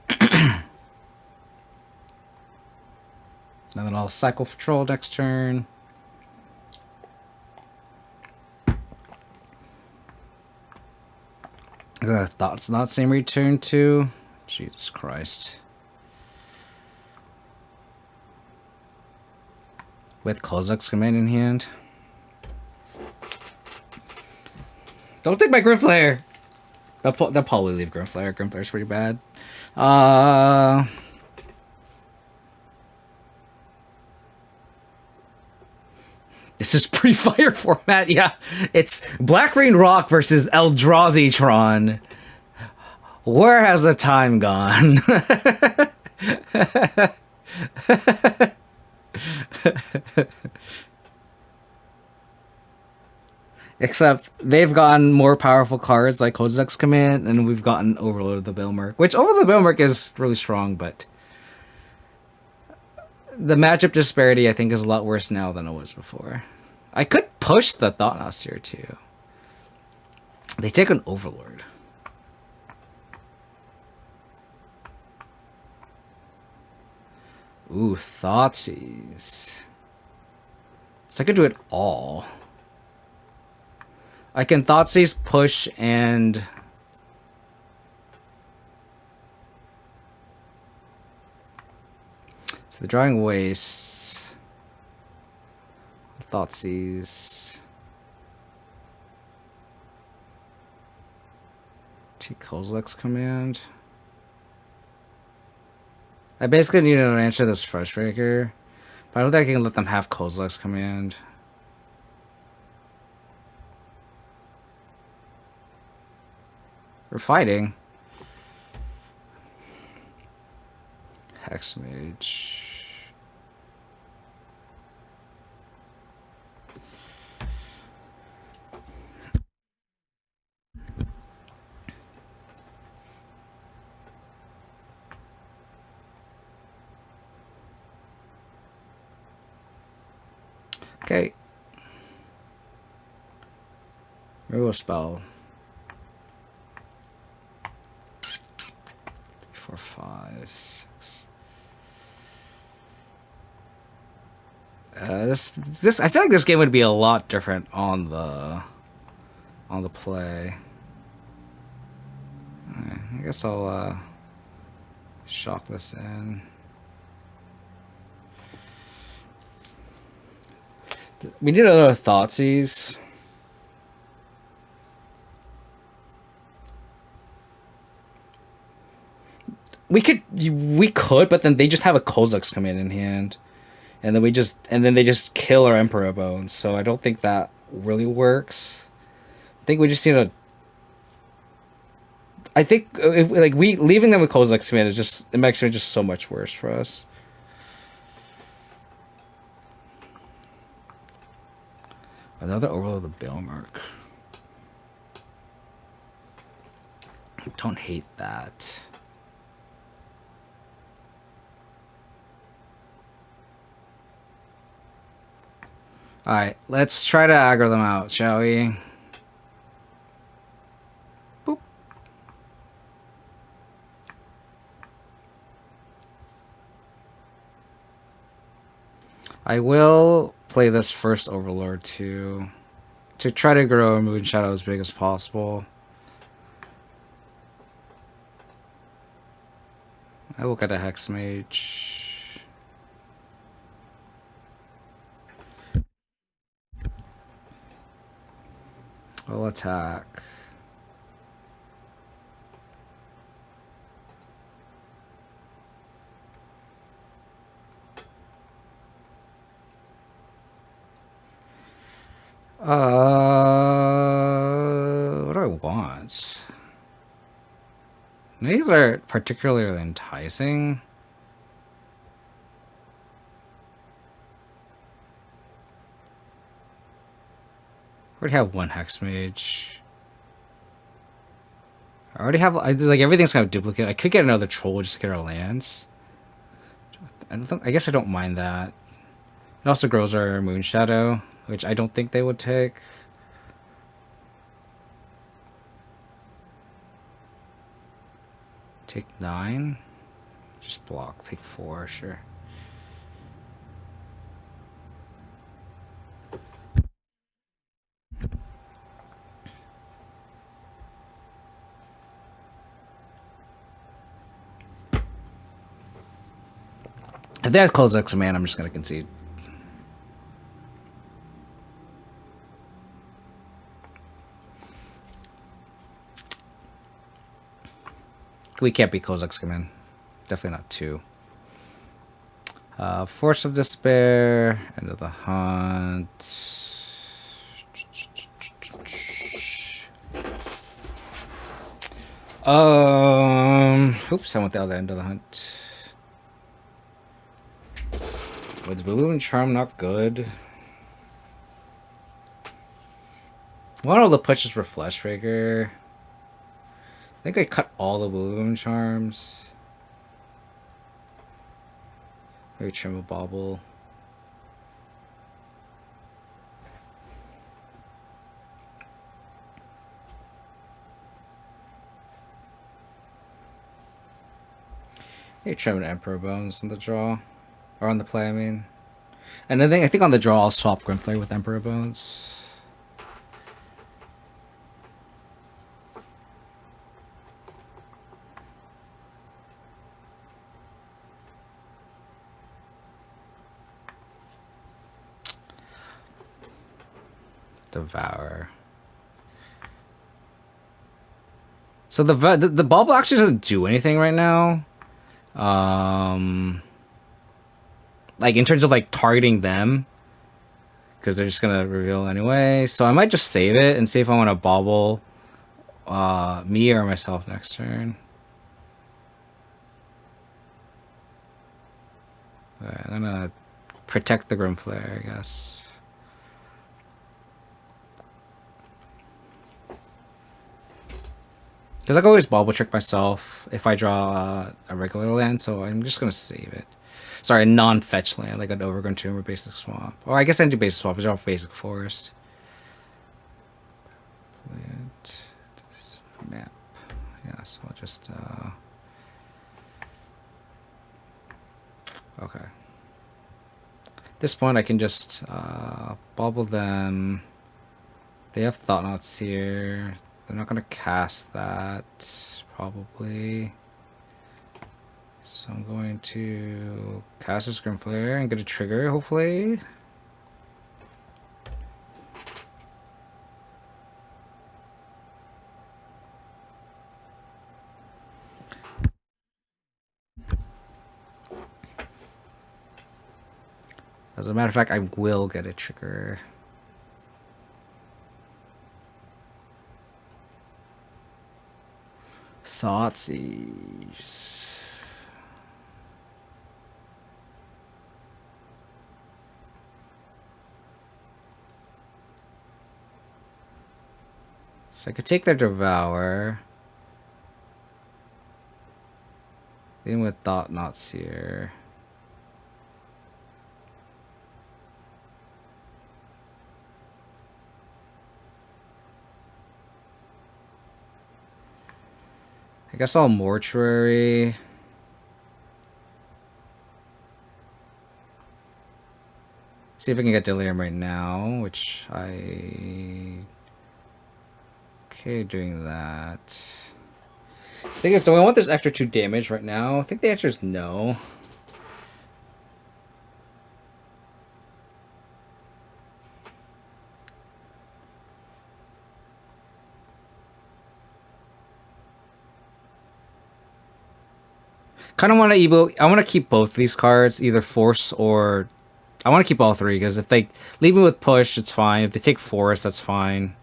And then I'll cycle patrol next turn. I thought it's not same return too. Jesus Christ. With Kozak's command in hand. Don't take my Grim Flayer. They'll probably leave Grim Flayer. Grim Flayer's pretty bad. This is pre-fire format, yeah. It's Black Rain Rock versus Eldrazi Tron. Where has the time gone? Except they've gotten more powerful cards like Kozak's Command, and we've gotten Overlord of the Bilmerk. Which Overlord of the Bilmerk is really strong, but the matchup disparity, I think, is a lot worse now than it was before. I could push the Thought-Knot here, too. They take an Overlord. Ooh, Thoughtseize. So I could do it all. I can Thoughtseize, push, and... So the drawing wastes. Thoughtseize. Take Kozak's command. I basically need to answer this Frustraker, but I don't think I can let them have Kozilek's command. We're fighting. Hexmage. Okay. Removal spell. 3, 4, 5, 6. This I feel like this game would be a lot different on the play. I guess I'll shock this in. We need another Thoughtseize. We could, but then they just have a Kozilek's command in hand. And then they just kill our Emperor Bones. So I don't think that really works. I think we just need to. I think if we leaving them with Kozilek's command it makes it just so much worse for us. Another Overlord of the Bailmark. Don't hate that. Alright, let's try to aggro them out, shall we? Boop. I will play this first Overlord to try to grow a Moonshadow as big as possible. I will get a Hexmage. I'll attack. What do I want? These are particularly enticing. I already have one Hexmage. I already have like everything's kind of duplicate. I could get another troll just to get our lands. I guess I don't mind that. It also grows our Moonshadow, which I don't think they would take. Take 9. Just block. Take 4, sure. If they have close X man, I'm just gonna concede. We can't be Kozilek's command. Definitely not 2. Force of Despair. End of the hunt. Oops, I went the other end of the hunt. Was Balloon Charm not good? One of the pushes for Fleshbreaker. I think I cut all the Balloon Charms. Maybe trim a Bauble. Maybe trim an Emperor Bones in the draw. Or on the play, I mean. And I think on the draw I'll swap Grim Flayer with Emperor Bones. Devour. So the bauble actually doesn't do anything right now. Like in terms of like targeting them, because they're just gonna reveal anyway. So I might just save it and see if I want to bobble me or myself next turn. Okay, I'm gonna protect the Grim Flayer, I guess. Because I can always bobble trick myself if I draw a regular land, so I'm just gonna save it. Sorry, a non-fetch land, like an Overgrown Tomb or Basic Swamp. Or I guess I do Basic Swamp, I draw Basic Forest. Plant this map. Yeah, so I'll just okay. At this point I can just bobble them. They have Thought-Knot here. They're not gonna cast that, probably. So I'm going to cast this Grim Flayer and get a trigger, hopefully. As a matter of fact, I will get a trigger. Thoughtseize. So I could take their Devour. Even with Thought-Knot Seer. I guess I'll Mortuary. See if I can get Delirium right now, which I... Okay, doing that. Thing is, do I want this extra 2 damage right now? I think the answer is no. Kind of want to I want to keep both these cards, either Force or... I want to keep all 3, because if they leave me with Push, it's fine. If they take Force, that's fine.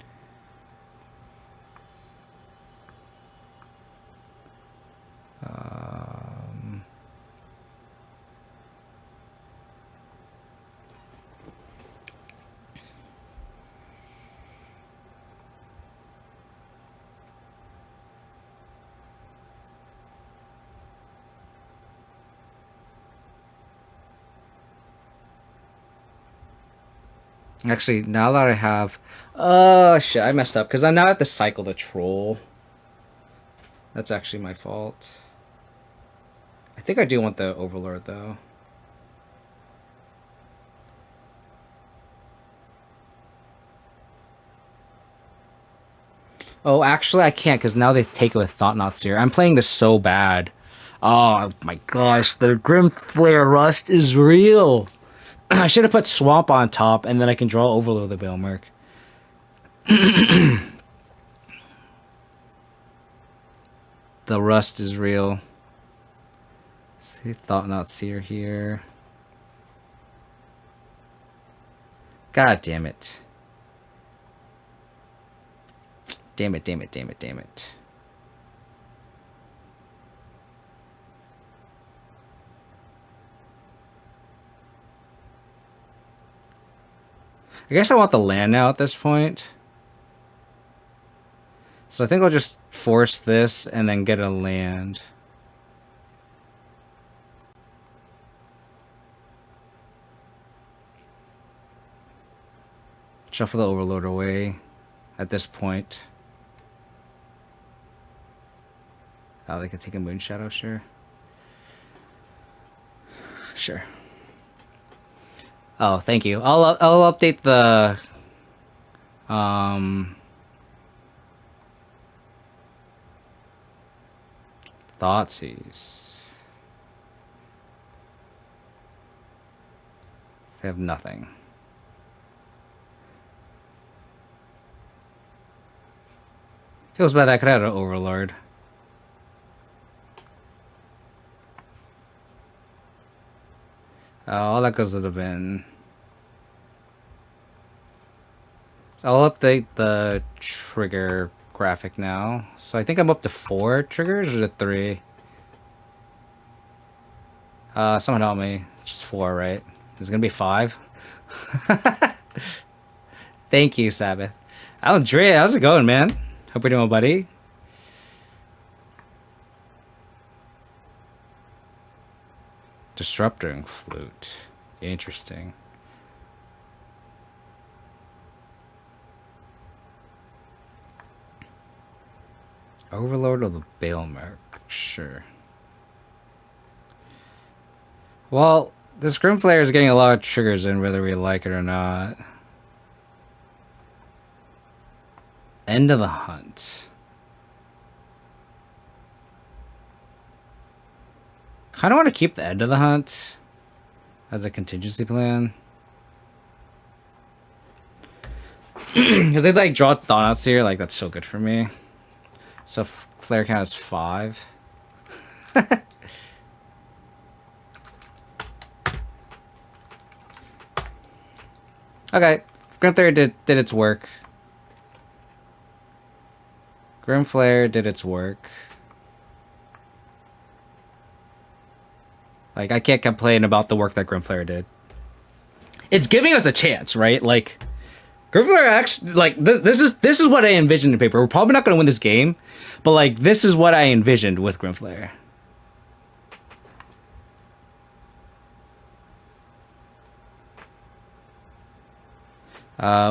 Actually, now that I have... Oh, shit, I messed up, because I now have to cycle the Troll. That's actually my fault. I think I do want the Overlord, though. Oh, actually, I can't, because now they take it with Thought-Knot here. I'm playing this so bad. Oh, my gosh, the Grim Flayer Rust is real. I should have put Swamp on top, and then I can draw Overlord the Bailmerk. The Rust is real. See, Thought-Knot Seer here. God damn it. Damn it, damn it, damn it, damn it. I guess I want the land now at this point. So I think I'll just force this and then get a land. Shuffle the Overlord away at this point. Oh, they could take a Moonshadow, sure. Sure. Oh, thank you. I'll update the Thoughtseize. They have nothing. Feels bad I could have an Overlord. all that goes to the bin. So I'll update the trigger graphic now. So I think I'm up to 4 triggers or 3? Someone help me. It's just 4, right? Is it gonna be 5? Thank you, Sabbath. Andrea, how's it going, man? Hope you're doing, buddy. Disrupting flute. Interesting. Overlord of the Bailmark. Sure. Well, this Grim Flayer is getting a lot of triggers in, whether we like it or not. End of the hunt. Kind of want to keep the end of the hunt as a contingency plan. Because they like draw thoughts here, like that's so good for me. So flare count is 5. Okay, Grim Flayer did its work. Grim Flayer did its work. Like, I can't complain about the work that Grim Flayer did. It's giving us a chance, right? Like, Grim Flayer actually, like, this is what I envisioned in paper. We're probably not going to win this game, but, like, this is what I envisioned with Grim Flayer.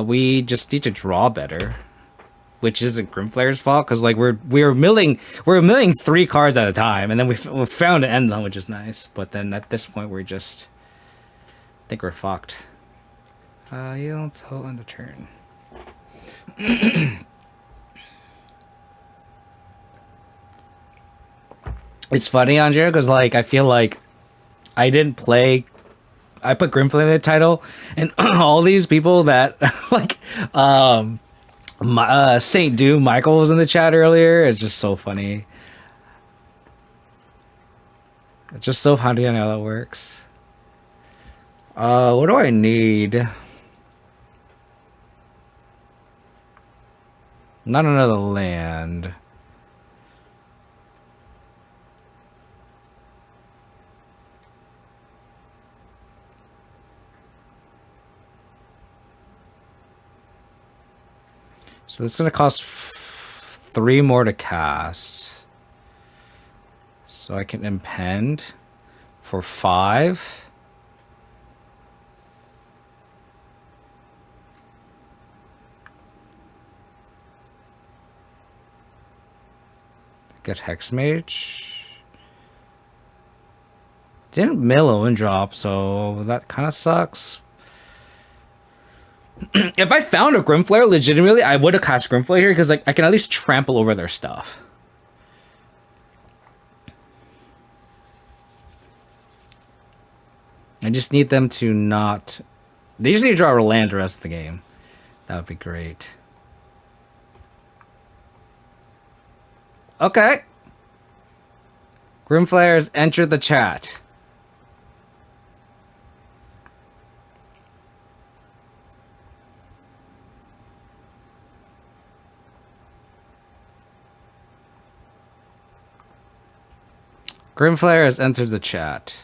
We just need to draw better, which isn't Grim Flayer's fault, because like we're milling 3 cards at a time, and then we found an end, which is nice. But then at this point, we're just think we're fucked. Yield till end of turn. It's funny, Andrea, because like I feel like I didn't play. I put Grim Flayer in the title, and all these people that like Saint Doom Michael was in the chat earlier. It's just so funny. It's just so funny on how that works. What do I need? Not another land. So this is going to cost 3 more to cast. So I can impend for 5. Get Hexmage. Didn't mill and drop, so that kind of sucks. If I found a Grim Flayer, legitimately, I would have cast Grim Flayer here because like I can at least trample over their stuff. I just need them to not. They just need to draw a land the rest of the game. That would be great. Okay. Grim Flayers entered the chat. Grim Flayer has entered the chat.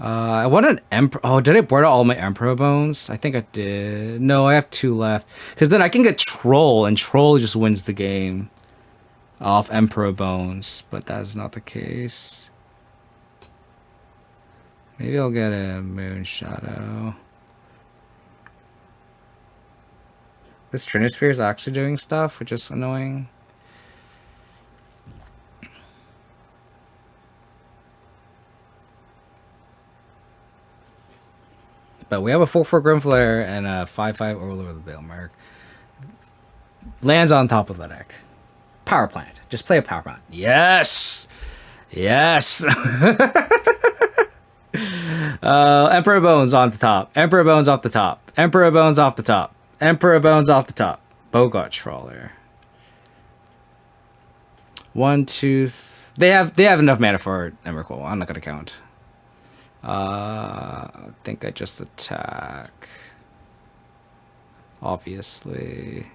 I want an Emperor. Oh, did I board out all my Emperor bones? I think I did. No, I have 2 left. Because then I can get Troll, and Troll just wins the game off Emperor bones. But that's not the case. Maybe I'll get a Moonshadow. This Trinisphere is actually doing stuff, which is annoying. But we have a 4/4 Grim Flayer and a 5/5 Overlord of the Bailmark. Lands on top of the deck. Power plant. Just play a power plant. Yes! Yes! Emperor Bones on the top. Emperor Bones off the top. Emperor Bones off the top. Emperor Bones off the top. Bogart Trawler. 1, 2... They have enough mana for Emrakul. I'm not going to count. I think I just attack. Obviously.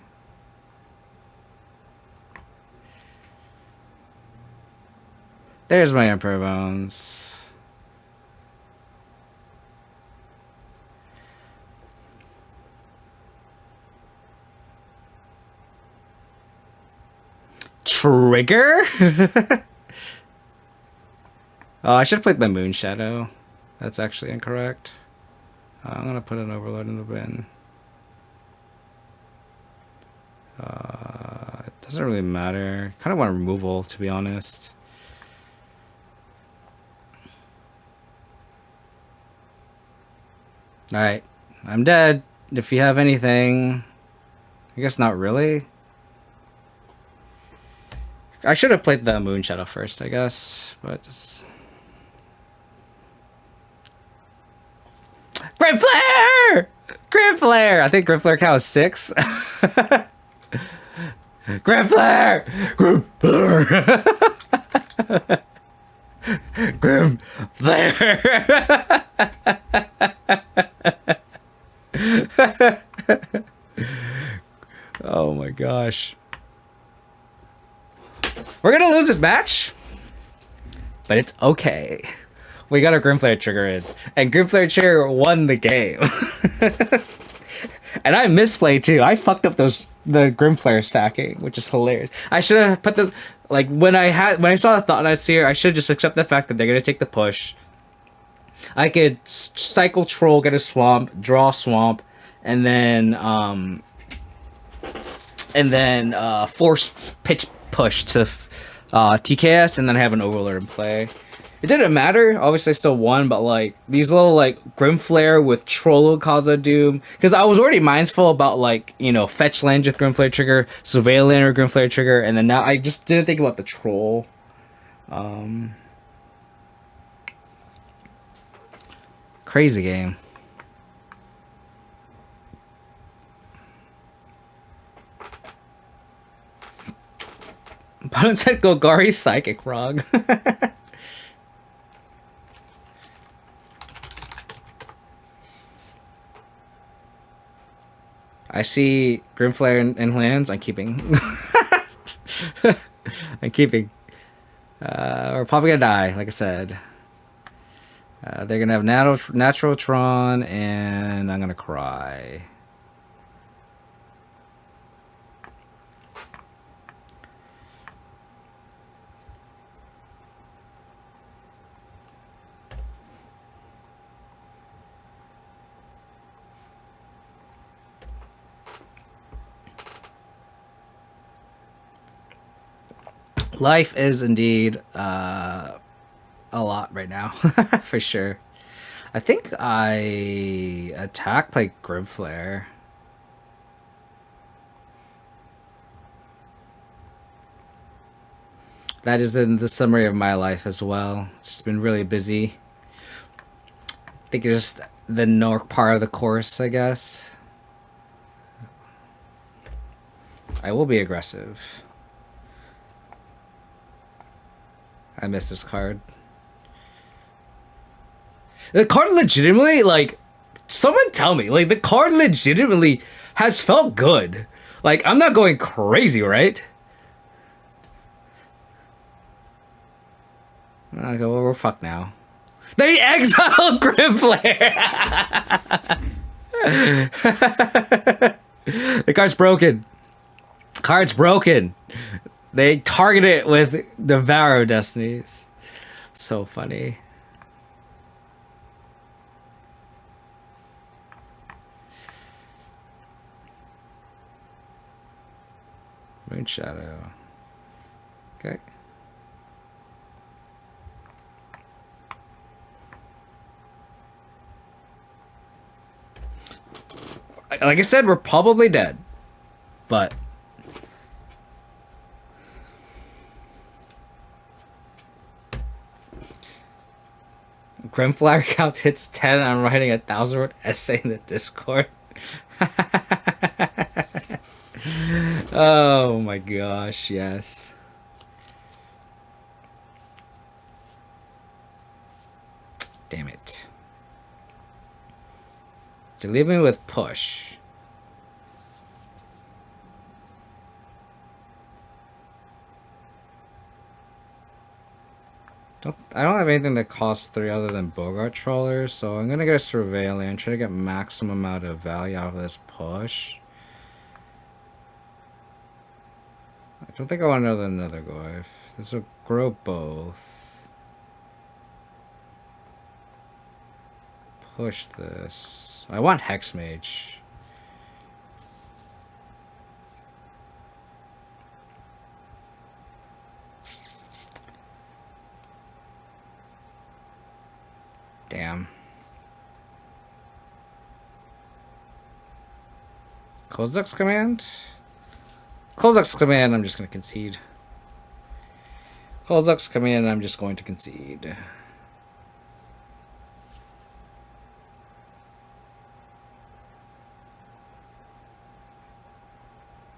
There's my Emperor Bones. Trigger? Oh, I should have played my Moonshadow. That's actually incorrect. I'm gonna put an Overlord in the bin. It doesn't really matter. Kind of want removal, to be honest. Alright, I'm dead. If you have anything... I guess not really. I should have played the Moonshadow first, I guess. But just... Grim Flayer! Grim Flayer! I think Grim Flayer counts 6. Grim Flayer! Grim Flayer! Grim Flayer! Oh my gosh. We're gonna lose this match, but it's okay. We got our Grim Flayer trigger in, and Grim Flayer trigger won the game. And I misplayed too. I fucked up the Grim Flayer stacking, which is hilarious. I should have put the like when I saw the Thought Knights here, I should just accept the fact that they're gonna take the push. I could cycle Troll, get a swamp, draw swamp, and then force pitch push to TKS, and then have an Overlord in play. It didn't matter. Obviously, I still won, but like these little like Grim Flayer with Troll and khazad-dum, because I was already mindful about like fetch land with Grim Flayer trigger, surveil land or Grim Flayer trigger, and then now I just didn't think about the Troll. Crazy game. Opponent said Golgari Psychic Frog. I see Grim Flayer in lands. I'm keeping. I'm keeping. We're probably gonna die, like I said. They're gonna have natural Tron, and I'm gonna cry. Life is indeed a lot right now, for sure. I think I attacked like Grim Flayer. That is in the summary of my life as well. Just been really busy. I think it's just the north part of the course, I guess. I will be aggressive. I missed this card. The card legitimately, like, someone tell me, like, the card legitimately has felt good. Like, I'm not going crazy, right? Okay, well, we're fucked now. They exiled Grim Flayer! The card's broken. Card's broken. They target it with Devour Destinies. So funny. Moonshadow. Okay. Like I said, we're probably dead. But... Grim Flayer count hits 10. I'm writing a 1,000-word essay in the Discord. Oh my gosh, yes. Damn it. They leave me with push. I don't have anything that costs 3 other than Bogart Trawler, so I'm gonna get a surveil and try to get maximum amount of value out of this push. I don't think I want another Nethergoyf. This will grow both. Push this. I want Hexmage. Damn. Kozak's command? Kozak's command, I'm just going to concede. Kozak's command, I'm just going to concede.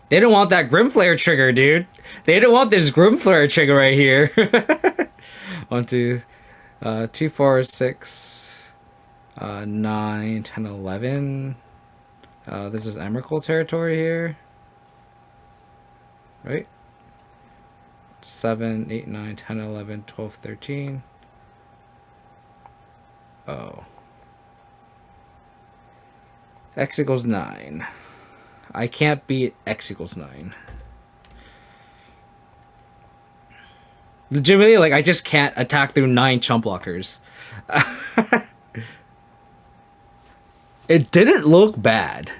They don't want that Grim Flayer trigger, dude. They don't want this Grim Flayer trigger right here. 1, 2, 2, 4, 6, 9, 10, 11. This is Emrakul territory here. Right? 7, 8, 9, 10, 11, 12, 13. Oh. X equals 9. I can't beat X equals 9. Legitimately, like, I just can't attack through 9 chump blockers. It didn't look bad.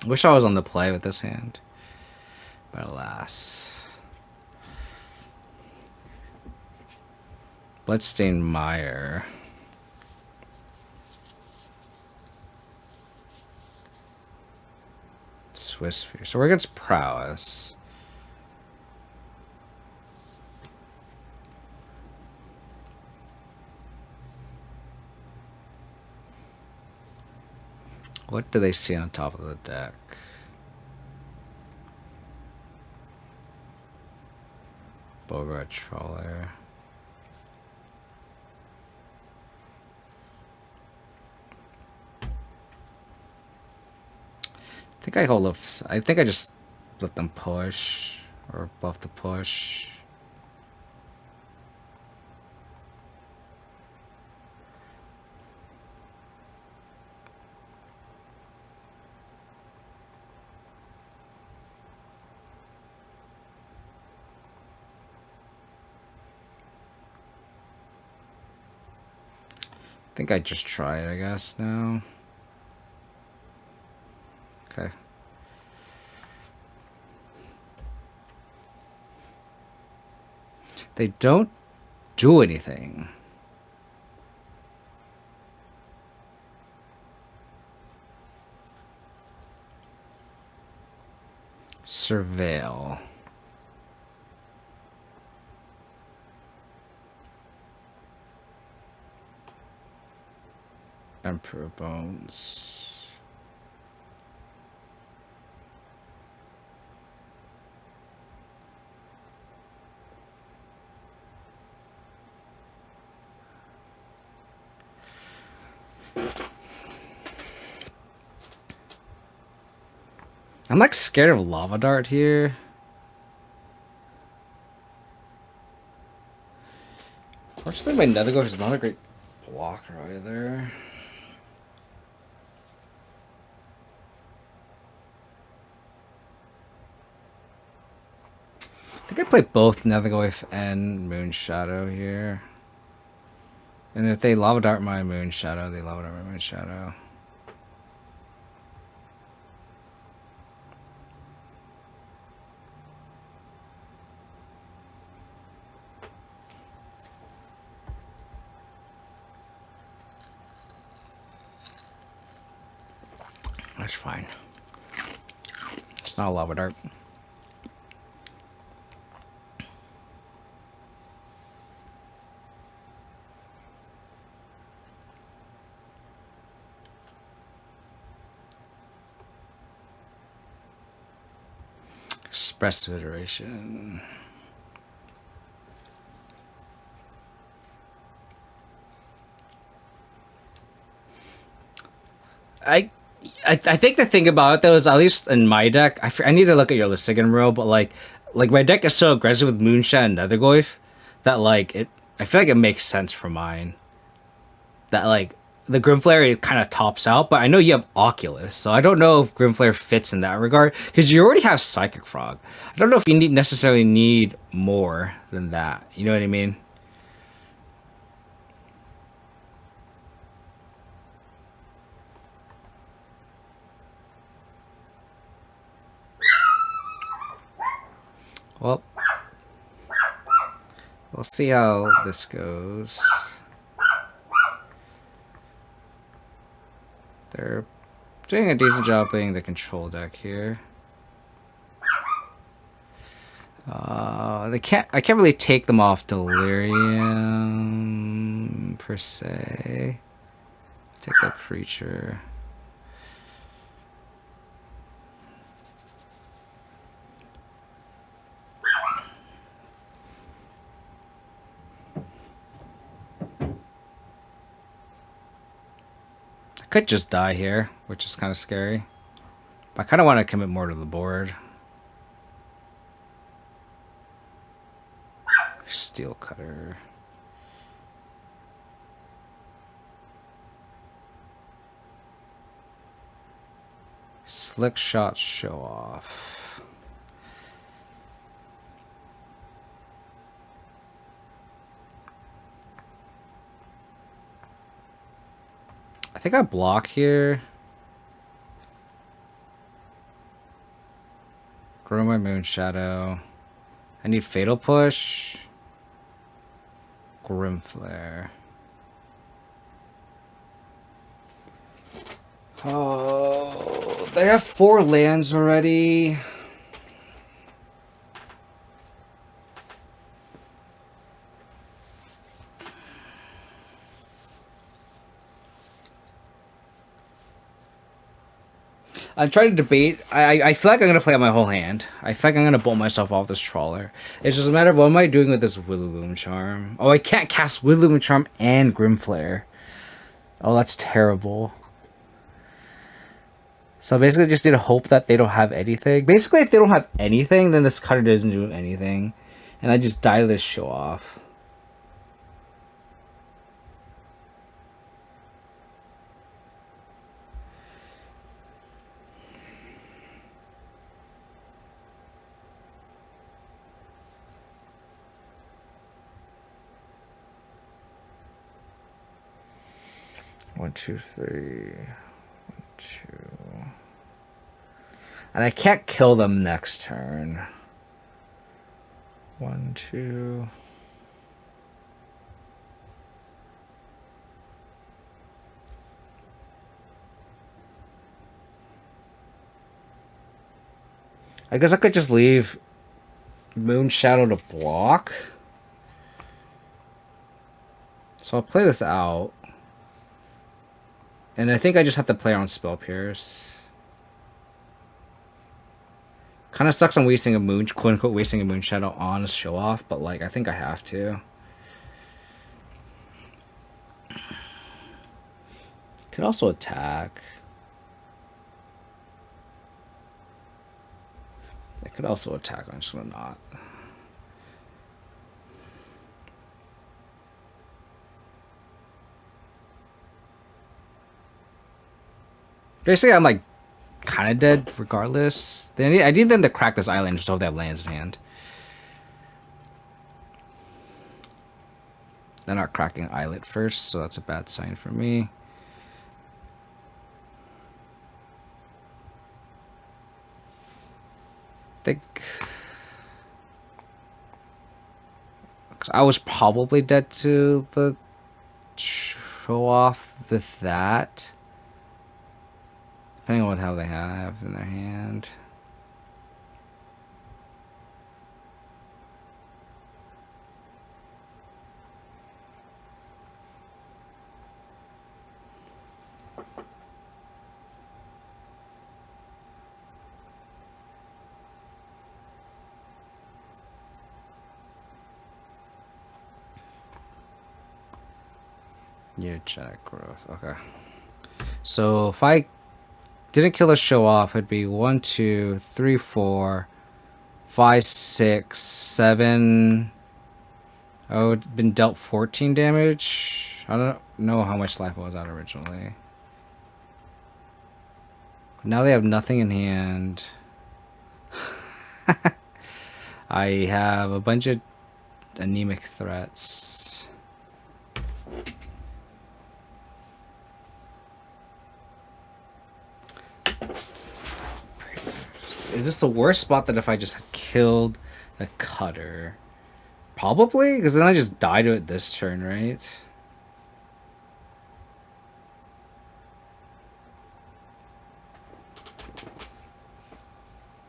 Wish I was on the play with this hand. But alas. Bloodstained Mire. Swiss Sphere. So we're against Prowess. What do they see on top of the deck? Bogart Trawler. I think I hold up. I think I just let them push or buff the push. I think I just try it, I guess, now. Okay. They don't do anything. Surveil. Emperor Bones. I'm like scared of Lava Dart here. Fortunately, my Nethergoyf is not a great blocker either. I think I play both Nethergoyf and Moonshadow here. And if they Lava Dart my Moonshadow, they Lava Dart my Moonshadow. That's fine. It's not a Lava Dart. Expressive iteration. I think the thing about it though is, at least in my deck, I need to look at your list again, bro. But like my deck is so aggressive with Moonshadow and Nethergoyf that like it. I feel like it makes sense for mine. That like the Grim Flayer kind of tops out, but I know you have Oculus, so I don't know if Grim Flayer fits in that regard because you already have Psychic Frog. I don't know if you necessarily need more than that. You know what I mean? Well, we'll see how this goes. They're doing a decent job playing the control deck here. They can't. I can't really take them off Delirium per se. Take that creature. I could just die here, which is kind of scary. But I kind of want to commit more to the board. Steel Cutter. Slick Shot Show Off. I think I block here. Grow my Moonshadow. I need Fatal Push. Grim Flayer. Oh, they have 4 lands already. I'm trying to debate. I feel like I'm going to play out my whole hand. I feel like I'm going to bolt myself off this Trawler. It's just a matter of what am I doing with this Widow Charm. Oh, I can't cast Widow Charm and Grim Flayer. Oh, that's terrible. So basically just need to hope that they don't have anything. Basically, if they don't have anything, then this cutter doesn't do anything. And I just die to this show off. One, two, three. 1, 2. And I can't kill them next turn. 1, 2. I guess I could just leave Moonshadow to block. So I'll play this out. And I think I just have to play on Spell Pierce. Kind of sucks on wasting a quote unquote wasting a Moonshadow on a show off, but like I think I have to. Could also attack. I could also attack. I'm just gonna not. Basically, I'm like kind of dead regardless. I need them to crack this island just so they have lands in hand. They're not cracking Islet first, so that's a bad sign for me. Think, because I was probably dead to the show off with that. Depending on how they have in their hand. Yeah, check growth. Okay. So if I didn't kill a show off, it'd be 1, 2, 3, 4, 5, 6, 7. I would have been dealt 14 damage. I don't know how much life I was at originally. Now they have nothing in hand. I have a bunch of anemic threats. Is this the worst spot than if I just killed the cutter? Probably, because then I just die to it this turn, right?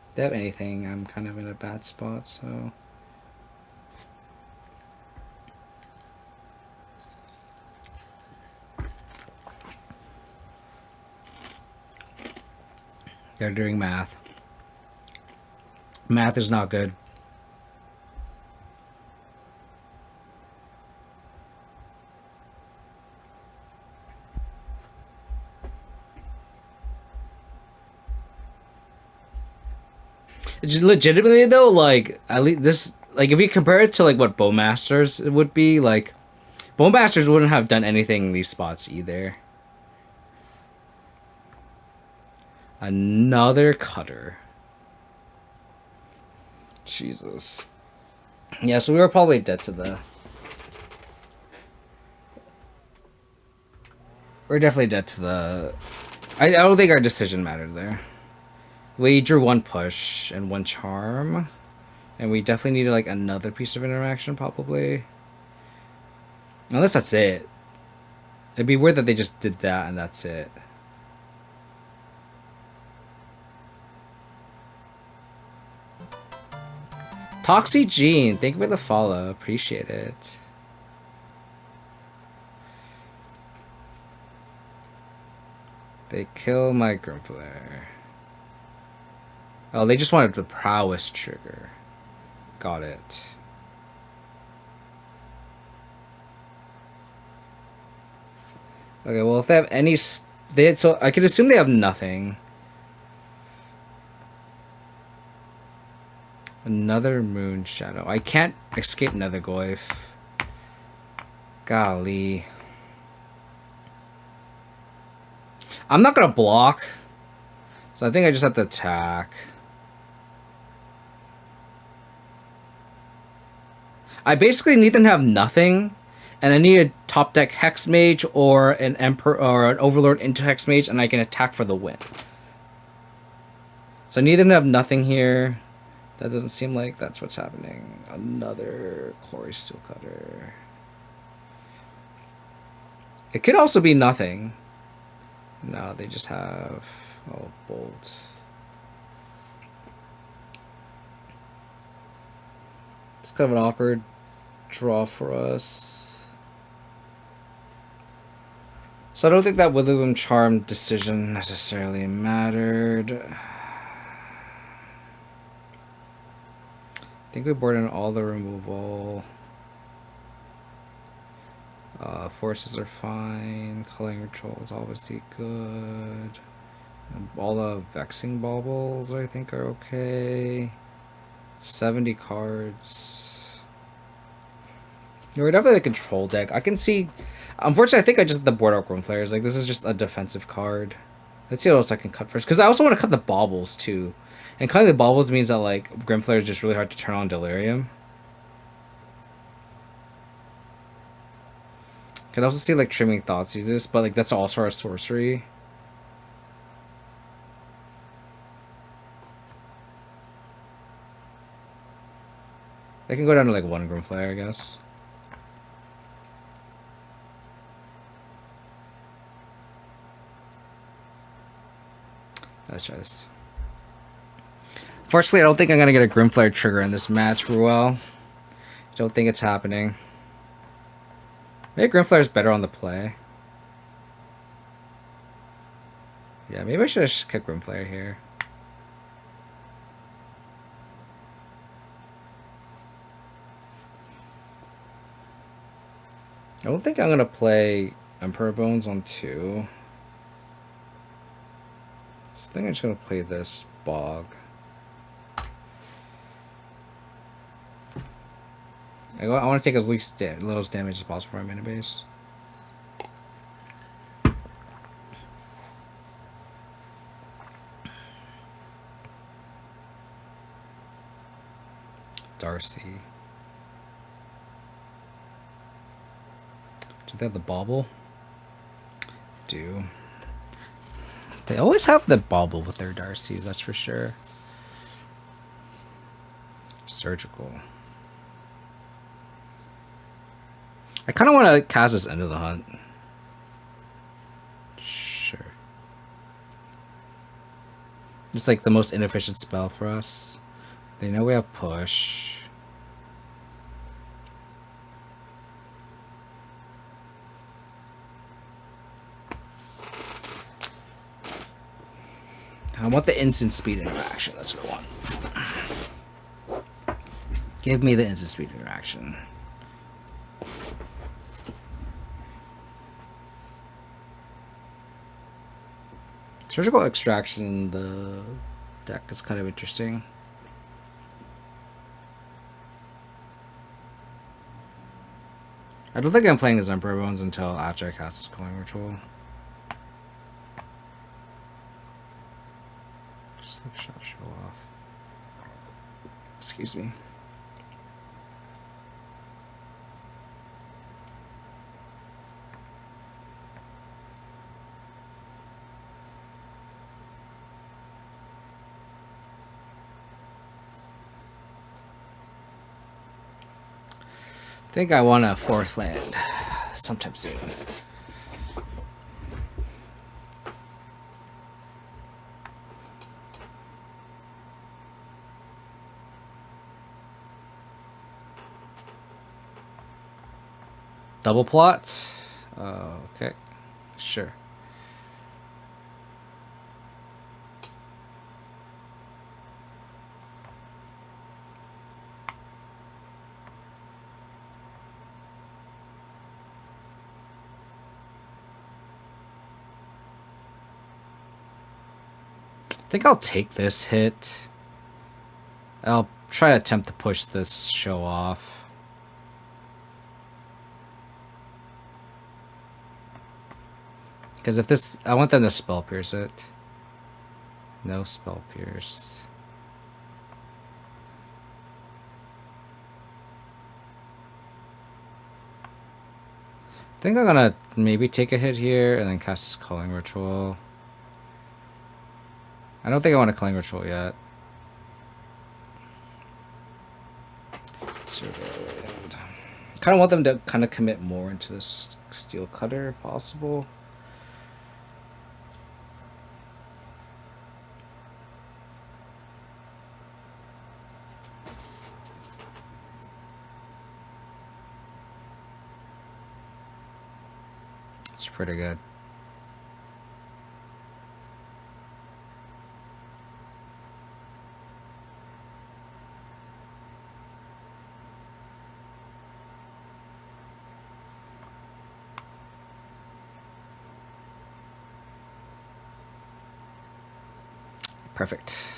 If they have anything, I'm kind of in a bad spot, so... They're doing math. Math is not good. Just legitimately though, like at least this, like if you compare it to like what Bowmasters would be, like Bowmasters wouldn't have done anything in these spots either. Another cutter. Jesus. Yeah, so we were probably dead to the... We're definitely dead to the... I don't think our decision mattered there. We drew 1 push and 1 charm. And we definitely needed like another piece of interaction probably. Unless that's it. It'd be weird that they just did that and that's it. Toxie Gene, thank you for the follow. Appreciate it. They kill my Grim Flayer. Oh, they just wanted the Prowess trigger. Got it. Okay, well, if they have any... so I could assume they have nothing. Another Moonshadow. I can't escape Nethergoyf. Golly. I'm not gonna block. So I think I just have to attack. I basically need them to have nothing. And I need a top deck Hexmage or an Emperor or an Overlord into Hexmage, and I can attack for the win. So I need them to have nothing here. That doesn't seem like that's what's happening. Another Quarry Steel Cutter. It could also be nothing. No, they just have... Oh, Bolt. It's kind of an awkward draw for us. So I don't think that Witherbloom Charm decision necessarily mattered. I think we board in all the removal. Forces are fine. Culling Control is obviously good. All the Vexing Baubles I think are okay. 70 cards. We're definitely a control deck. I can see... Unfortunately, I think I just hit the board out Grim Flayers. Like, this is just a defensive card. Let's see what else I can cut first. Because I also want to cut the Baubles, too. And cutting the Baubles means that, like, Grim Flayer is just really hard to turn on Delirium. Can also see, like, Trimming Thoughtseize, but, like, that's also our sorcery. I can go down to, like, 1 Grim Flayer, I guess. Let's try this. Fortunately, I don't think I'm going to get a Grim Flayer trigger in this match for well. I don't think it's happening. Maybe Grim Flayer's better on the play. Yeah, maybe I should have just kept Grim Flayer here. I don't think I'm going to play Emperor Bones on 2. So I think I'm just gonna play this bog. I want to take as least little damage as possible for my mana base. Darcy. Do they have the bauble? Do. They always have the bauble with their Darcys, that's for sure. Surgical. I kind of want to cast this End of the Hunt. Sure. It's like the most inefficient spell for us. They know we have push. I want the instant speed interaction. That's what I want. Give me the instant speed interaction. Surgical extraction in the deck is kind of interesting. I don't think I'm playing as Emperor Bones until after I cast this Calling Ritual. Just like show off. Excuse me. I think I want a 4th land sometime soon. Double plot? Okay, sure. I think I'll take this hit. I'll try to attempt to push this show off. Because if this... I want them to Spell Pierce it. No Spell Pierce. I think I'm gonna maybe take a hit here and then cast this Calling Ritual. I don't think I want a Calling Ritual yet. Kind of want them to kind of commit more into this Steel Cutter if possible. It's pretty good. Perfect.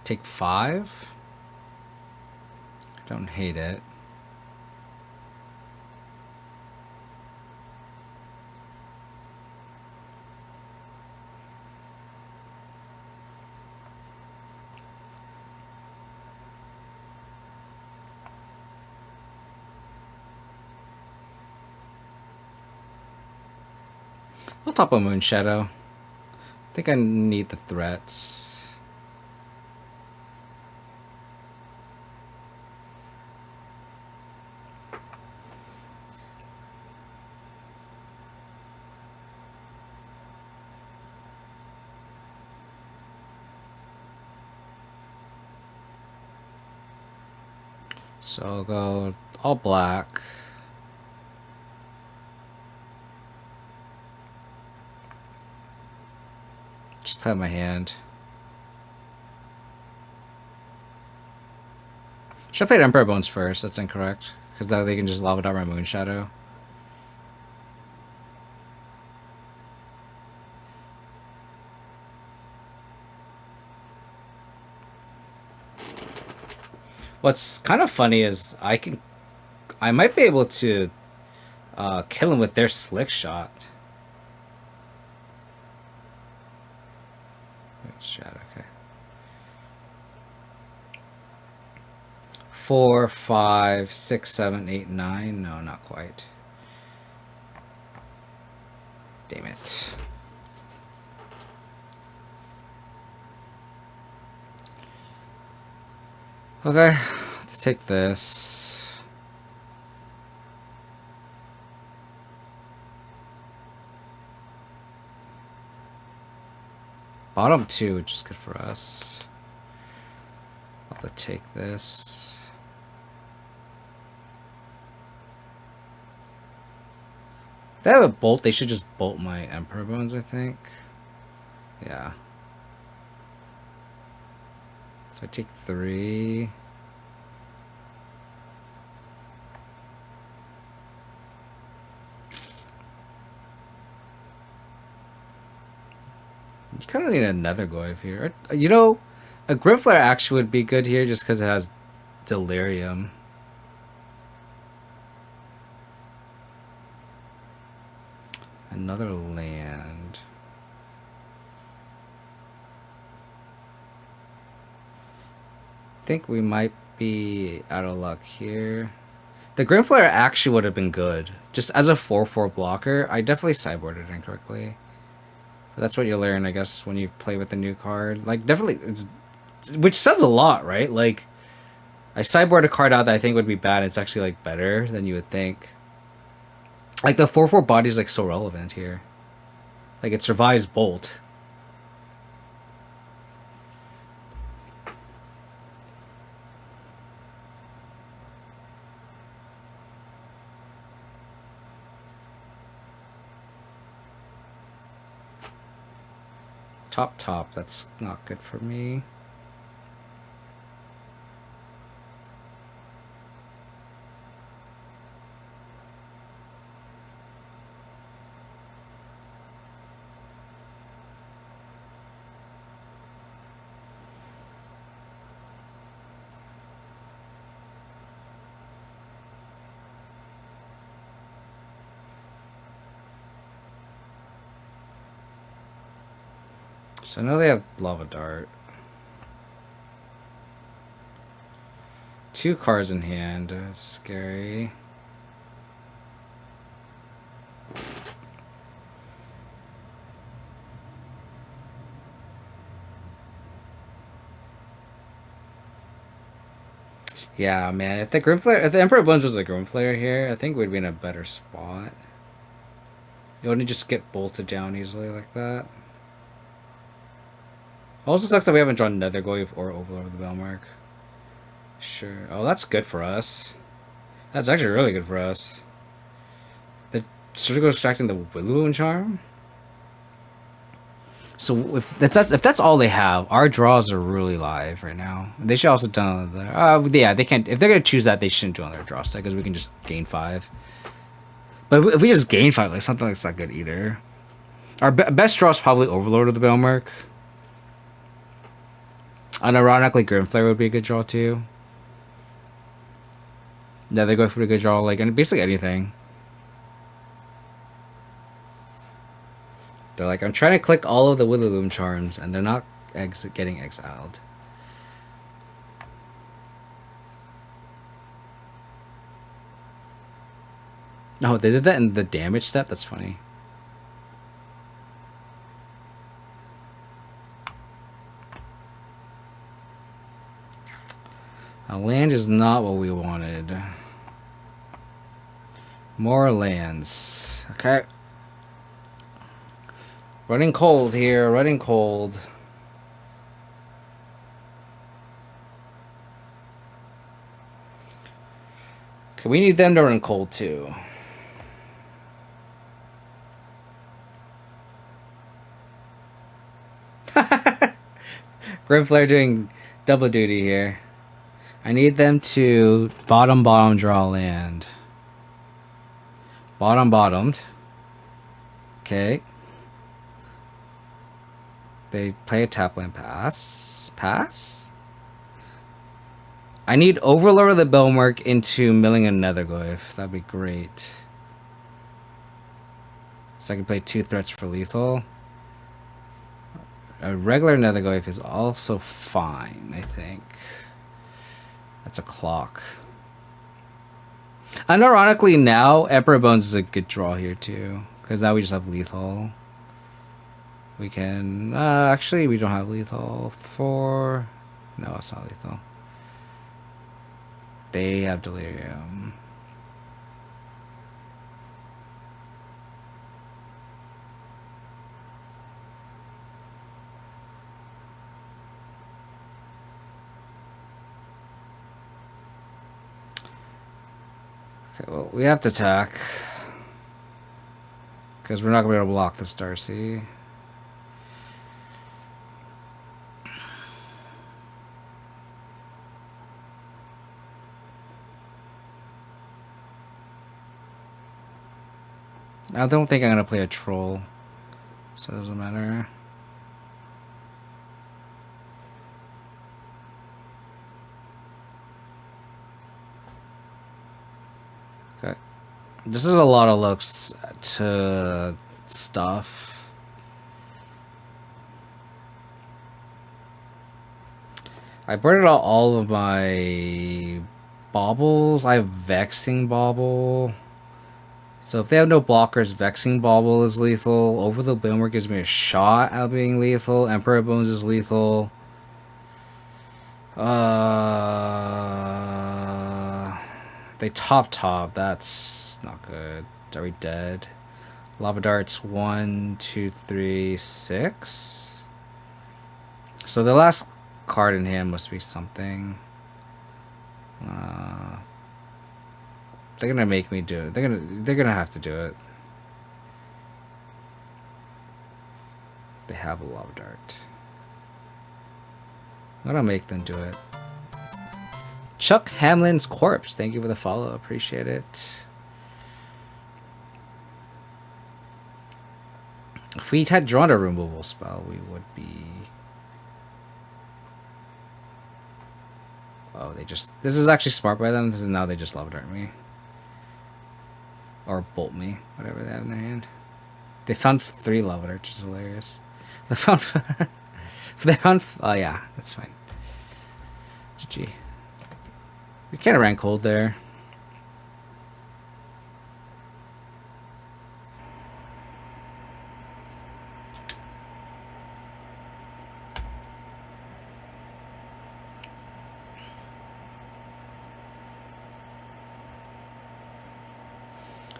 Take 5. I don't hate it. I'll top a Moonshadow. I think I need the threats. So I'll go all black. Just play my hand. Should have played Emperor Bones first. That's incorrect. Because now they can just lava out my Moonshadow. What's kind of funny is I might be able to kill him with their slick shot. Shot, okay. 4, 5, 6, 7, 8, 9. No, not quite. Damn it. Okay, to take this. Bottom 2, which is good for us. I'll have to take this. If they have a bolt, they should just bolt my Emperor Bones, I think. Yeah. So I take 3. You kind of need a Nethergoyf here. You know, a Grim Flayer actually would be good here just because it has Delirium. Another land. I think we might be out of luck here. The Grim Flayer actually would have been good. Just as a 4/4 blocker, I definitely sideboarded incorrectly. But that's what you learn, I guess, when you play with the new card. Like, definitely, which says a lot, right? Like, I sideboard a card out that I think would be bad. It's actually, like, better than you would think. Like, the 4/4 body is, like, so relevant here. Like, it survives Bolt. Top, that's not good for me. So I know they have Lava Dart. 2 cards in hand. Scary. Yeah, man. If the Emperor Bones was a Grim Flayer here, I think we'd be in a better spot. You wouldn't just get bolted down easily like that. Also sucks that we haven't drawn Nethergoyf or Overlord of the Belmark. Sure. Oh, that's good for us. That's actually really good for us. The Surgical Extracting the Willow Charm? So if that's all they have, our draws are really live right now. They should also done yeah, they can't. If they're gonna choose that, they shouldn't do on their draw stack because we can just gain 5. But if we just gain 5, like something that's not good either. Our best draw is probably Overlord of the Belmark. Unironically, Grim Flayer would be a good draw too. Yeah, they go for a good draw, like, and basically anything. They're like, I'm trying to click all of the Witherbloom charms, and they're not getting exiled. Oh, they did that in the damage step? That's funny. A land is not what we wanted. More lands. Okay. Running cold here, running cold. Okay, we need them to run cold too. Grim Flayer doing double duty here. I need them to bottom draw land. Bottomed. Okay. They play a tap land pass. Pass? I need Overlord of the Belmark into Milling and Nethergoyf. That'd be great. So I can play 2 threats for lethal. A regular Nethergoyf is also fine, I think. That's a clock. And ironically now, Emperor Bones is a good draw here too. Because now we just have lethal. We can... actually, we don't have lethal for... No, it's not lethal. They have Delirium. Okay, well, we have to attack. Because we're not going to be able to block this Darcy. I don't think I'm going to play a troll. So it doesn't matter. Okay. This is a lot of looks to stuff. I burned out all of my baubles. I have Vexing Bauble. So if they have no blockers, Vexing Bauble is lethal. Over the Boomer gives me a shot at being lethal. Emperor Bones is lethal. They top. That's not good. Are we dead? Lava Darts 1, 2, 3, 6. So the last card in hand must be something. They're gonna make me do it. They're gonna have to do it. They have a Lava Dart. I'm gonna make them do it. Chuck Hamlin's Corpse. Thank you for the follow. Appreciate it. If we had drawn a removal spell, we would be... Oh, they just... This is actually smart by them. This is now they just Lava Dart me. Or bolt me. Whatever they have in their hand. They found 3 Lava Darts, which is hilarious. They found... they found... Oh, yeah. That's fine. GG. We kind of ran cold there.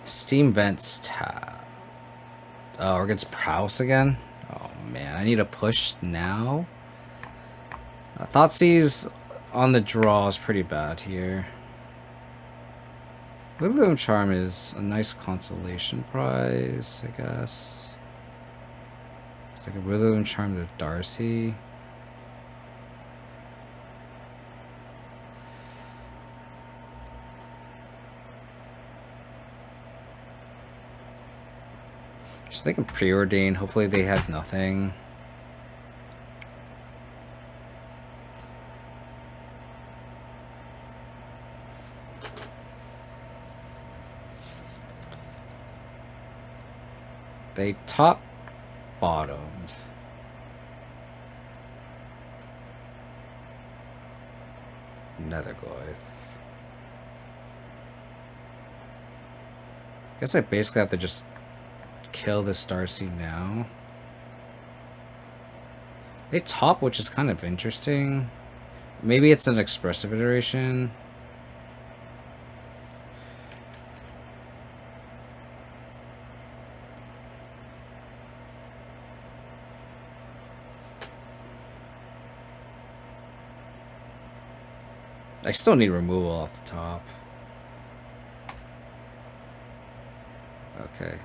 Steam Vents tab. Oh, we're against Prowess again? Oh man, I need a push now. Thoughtseize on the draw is pretty bad here. Withloom Charm is a nice consolation prize, I guess. It's like a Withloom Charm to Darcy. Just thinking Preordain. Hopefully they have nothing. They top bottomed. Nethergoyf. Guess I basically have to just kill this Darcy now. They top, which is kind of interesting. Maybe it's an expressive iteration. I still need removal off the top. Okay.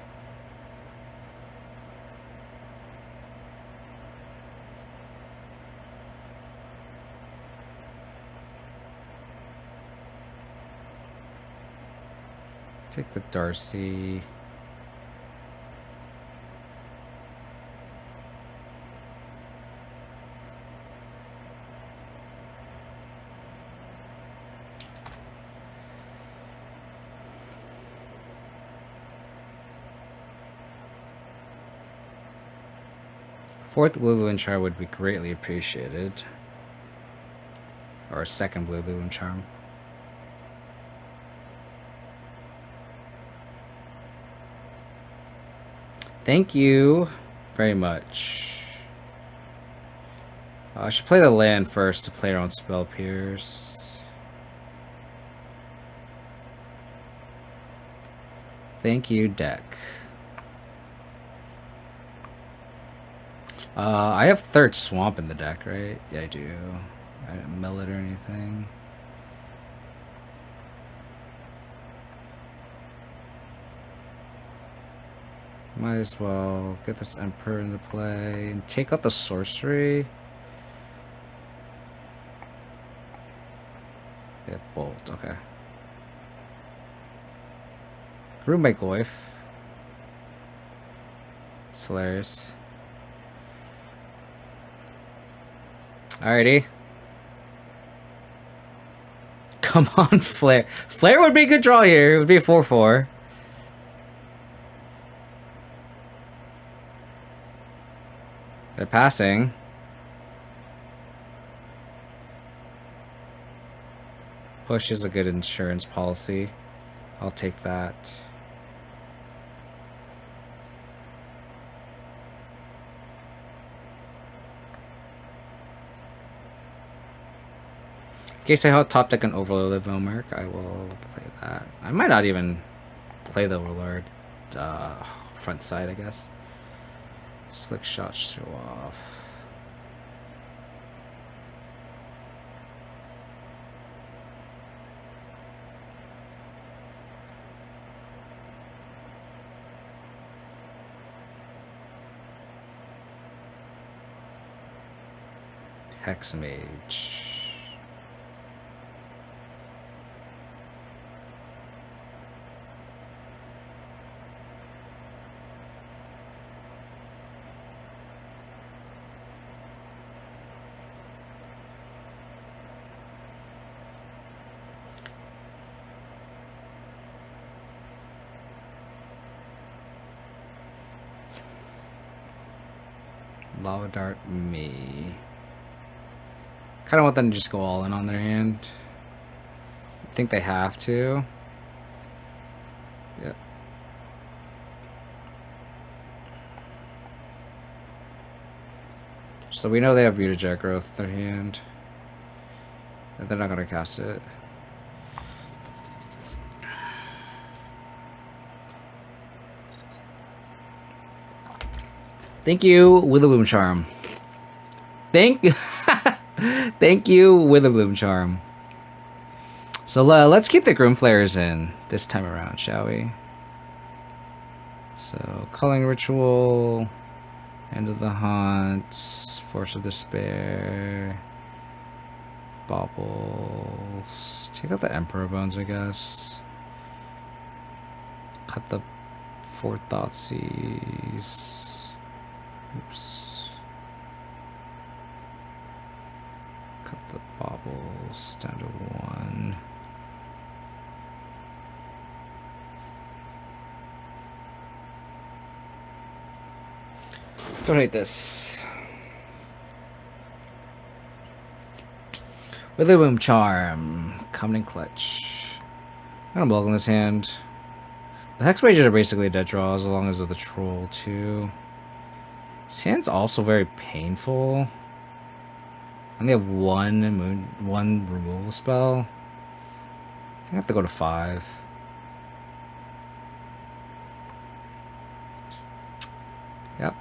Take the Darcy. Fourth blue and charm would be greatly appreciated. Or a second blue and charm. Thank you very much. I should play the land first to play around Spell Pierce. Thank you, deck. I have third swamp in the deck, right? Yeah, I do. I didn't mill it or anything. Might as well get this Emperor into play and take out the sorcery. Yeah, bolt, okay. Cosmogoyf. It's hilarious. Alrighty. Come on, Flare. Flare would be a good draw here. It would be a 4-4. They're passing. Push is a good insurance policy. I'll take that. In case I have top deck an Overlord Hexmage, I will play that. I might not even play the Overlord front side, I guess. Slick shot, show off. Hexmage. Lava Dart me. Kind of want them to just go all in on their hand. I think they have to. Yep. So we know they have Mutagen Growth in their hand. And they're not going to cast it. Thank you, Witherbloom Charm. Thank you, Witherbloom Charm. So let's keep the Grim Flayers in this time around, shall we? So, Culling Ritual, End of the Hunt, Force of Despair, Baubles. Take out the Emperor Bones, I guess. Cut the 4 Thoughtseize. Oops. Cut the baubles down to 1. Donate this. Witherbloom Charm. Coming in clutch. I'm gonna block in this hand. The Hexmages are basically dead draws as long as the Troll too. This hand's also very painful. I only have one removal spell. I think I have to go to 5. Yep.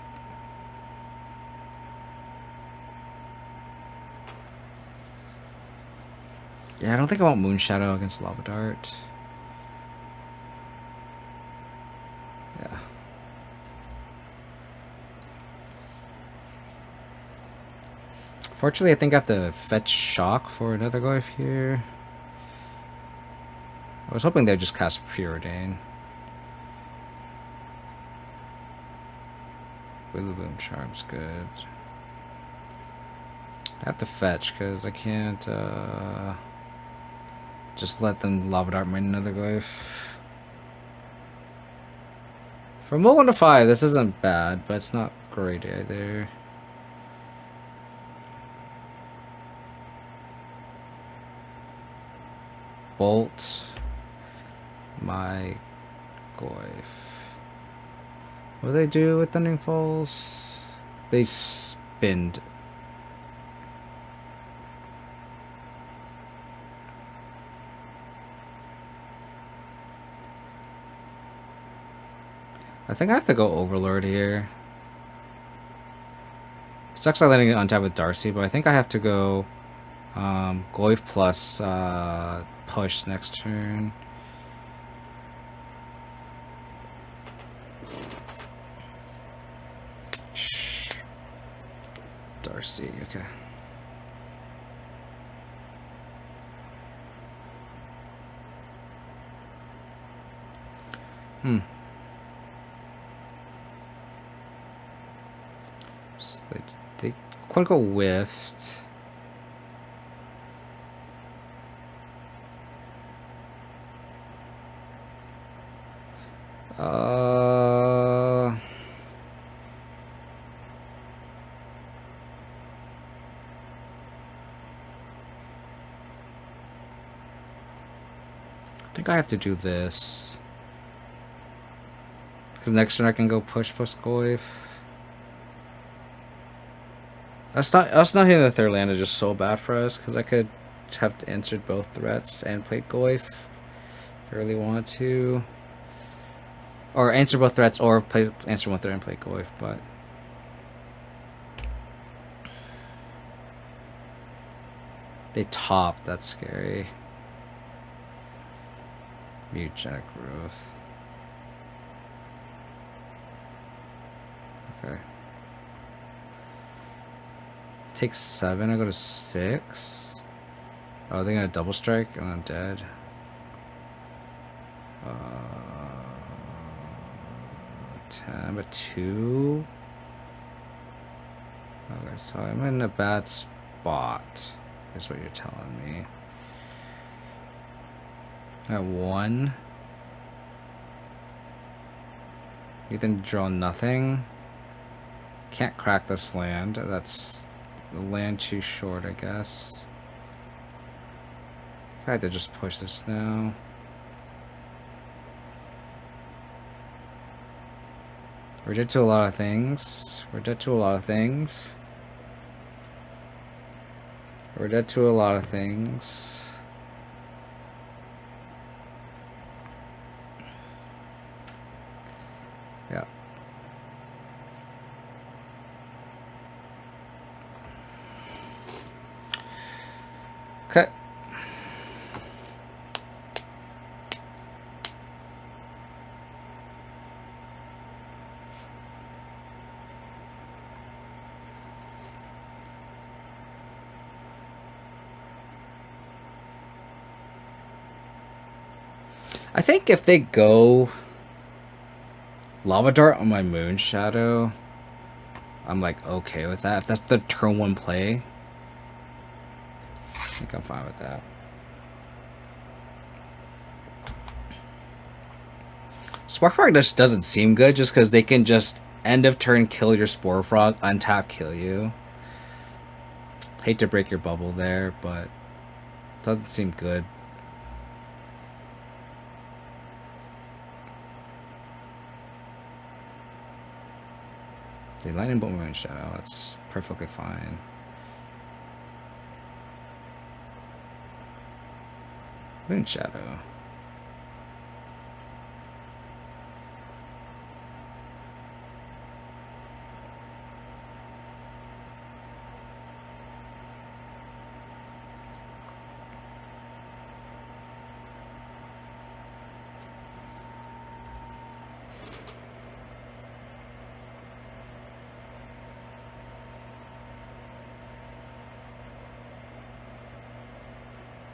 Yeah, I don't think I want Moonshadow against Lava Dart. Yeah. Fortunately, I think I have to fetch Shock for another Nethergoyf here. I was hoping they'd just cast Preordain. Witherbloom Charm's good. I have to fetch because I can't just let them Lava Dart my Nethergoyf. From 1 to 5, this isn't bad, but it's not great either. Bolt my Goyf. What do they do with Thundering Falls? They spinned. I think I have to go Overlord here. Sucks like letting it untap with Darcy, but I think I have to go Goyf plus push next turn. Shh. Darcy, okay. So they quite go whiffed. I think I have to do this. Because next turn I can go push plus Goyf. Us not hitting the third land is just so bad for us, because I could have answered both threats and played Goyf if I really want to. Or answer both threats or answer one threat and play Goyf, but they top, that's scary. Mutagenic growth. Okay. Takes 7, I go to 6. Oh, they're gonna double strike and I'm dead. 10, I'm at 2. Okay, so I'm in a bad spot, is what you're telling me. At 1. You then draw nothing. Can't crack this land. That's the land too short, I guess. I had to just push this now. We're dead to a lot of things. We're dead to a lot of things. We're dead to a lot of things. Yeah. Okay. I think if they go Lava Dart on my Moonshadow, I'm like okay with that. If that's the turn 1 play, I think I'm fine with that. Spark Frog just doesn't seem good just because they can just end of turn kill your Spore Frog, untap kill you. Hate to break your bubble there, but it doesn't seem good. They lightning bolt Moonshadow, that's perfectly fine. Moonshadow.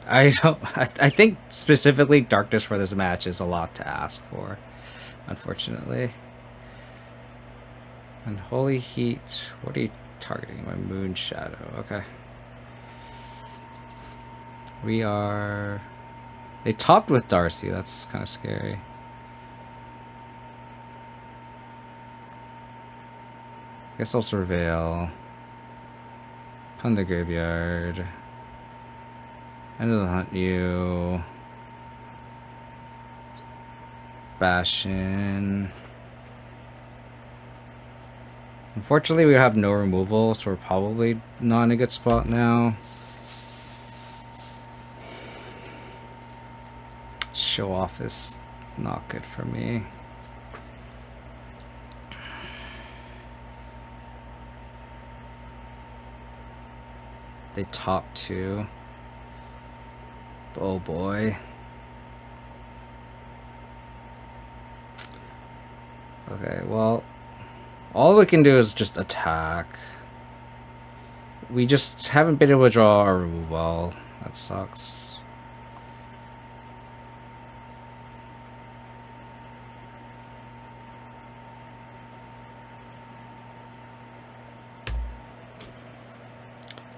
I think specifically darkness for this match is a lot to ask for, unfortunately. And Holy Heat. What are you targeting? My Moonshadow. Okay. We are... They topped with Darcy. That's kind of scary. Guess I'll surveil. Pun the graveyard. End of the hunt you. Bastion. Unfortunately, we have no removal, so we're probably not in a good spot now. Show off is not good for me. They top 2. Oh boy. Okay, well, all we can do is just attack. We just haven't been able to draw our removal. That sucks.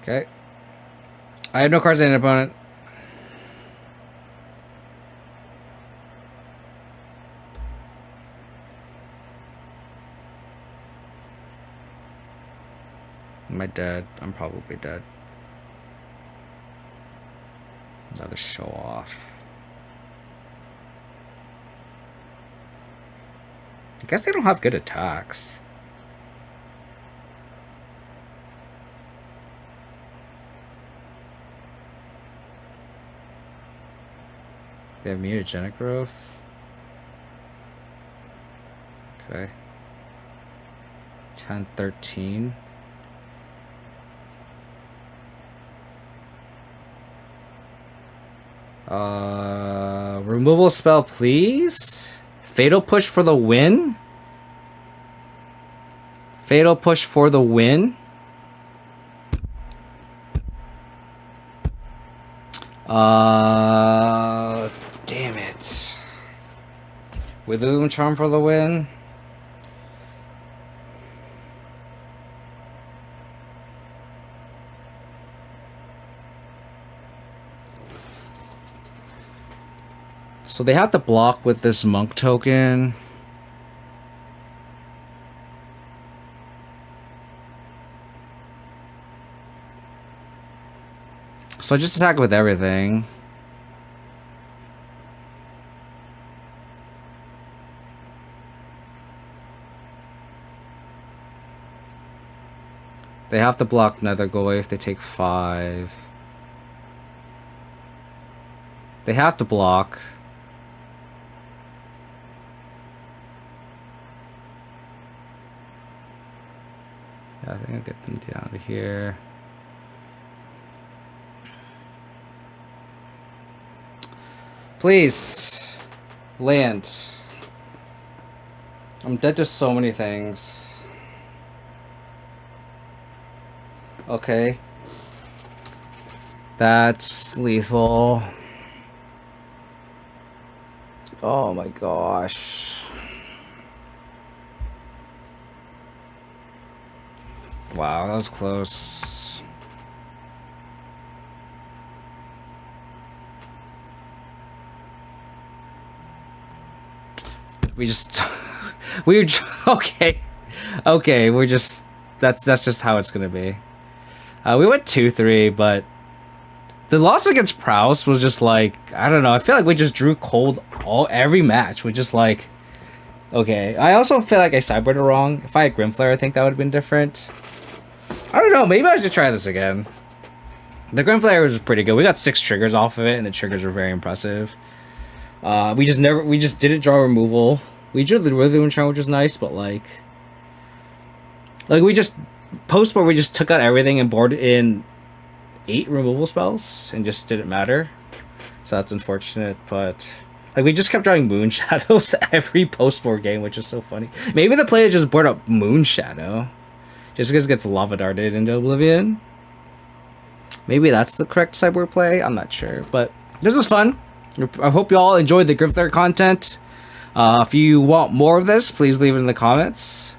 Okay. I have no cards in an opponent. Am I dead? I'm probably dead. Another show off. I guess they don't have good attacks. They have mutagenic growth. Okay. 10, 13. Removal spell, please. Fatal push for the win. Fatal push for the win. Damn it. Withering Charm for the win. So they have to block with this monk token. So I just attack with everything. They have to block Nethergoyf. They take 5. They have to block. Yeah, I think I'll get them down to here. Please. Land. I'm dead to so many things. Okay. That's lethal. Oh my gosh. Wow, that was close. We just we're okay. Okay, we're just that's just how it's gonna be. We went 2-3, but the loss against Prowess was just like, I don't know, I feel like we just drew cold every match. We just like, okay. I also feel like I sideboarded wrong. If I had Grim Flayer, I think that would have been different. I don't know, maybe I should try this again. The Grim Flayer was pretty good. We got 6 triggers off of it, and the triggers were very impressive. We just didn't draw removal. We drew the Withering Charm, which was nice, but like we just post-board, we just took out everything and boarded in 8 removal spells and just didn't matter. So that's unfortunate, but like we just kept drawing Moonshadows every post-board game, which is so funny. Maybe the player just board up Moonshadow just because it gets lava darted into oblivion. Maybe that's the correct sideboard play. I'm not sure, but this was fun. I hope you all enjoyed the Grim Flayer content. If you want more of this, please leave it in the comments.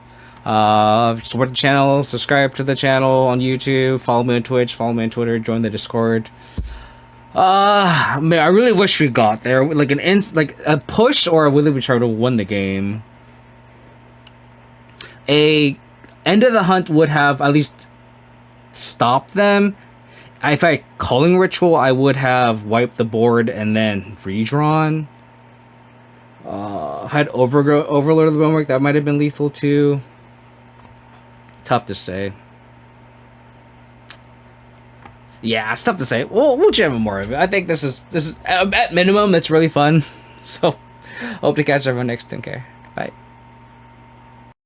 Support the channel, subscribe to the channel on YouTube, follow me on Twitch, follow me on Twitter, join the Discord. Man, I really wish we got there, like like a push, or whether we try to win the game. A end of the hunt would have at least stopped them. If I calling ritual, I would have wiped the board and then redrawn. Had Overlord of the Bonework, that might have been lethal too. Tough to say. Yeah, it's tough to say. We'll jam more of it. I think this is at minimum, it's really fun. So, hope to catch everyone next 10K. Bye.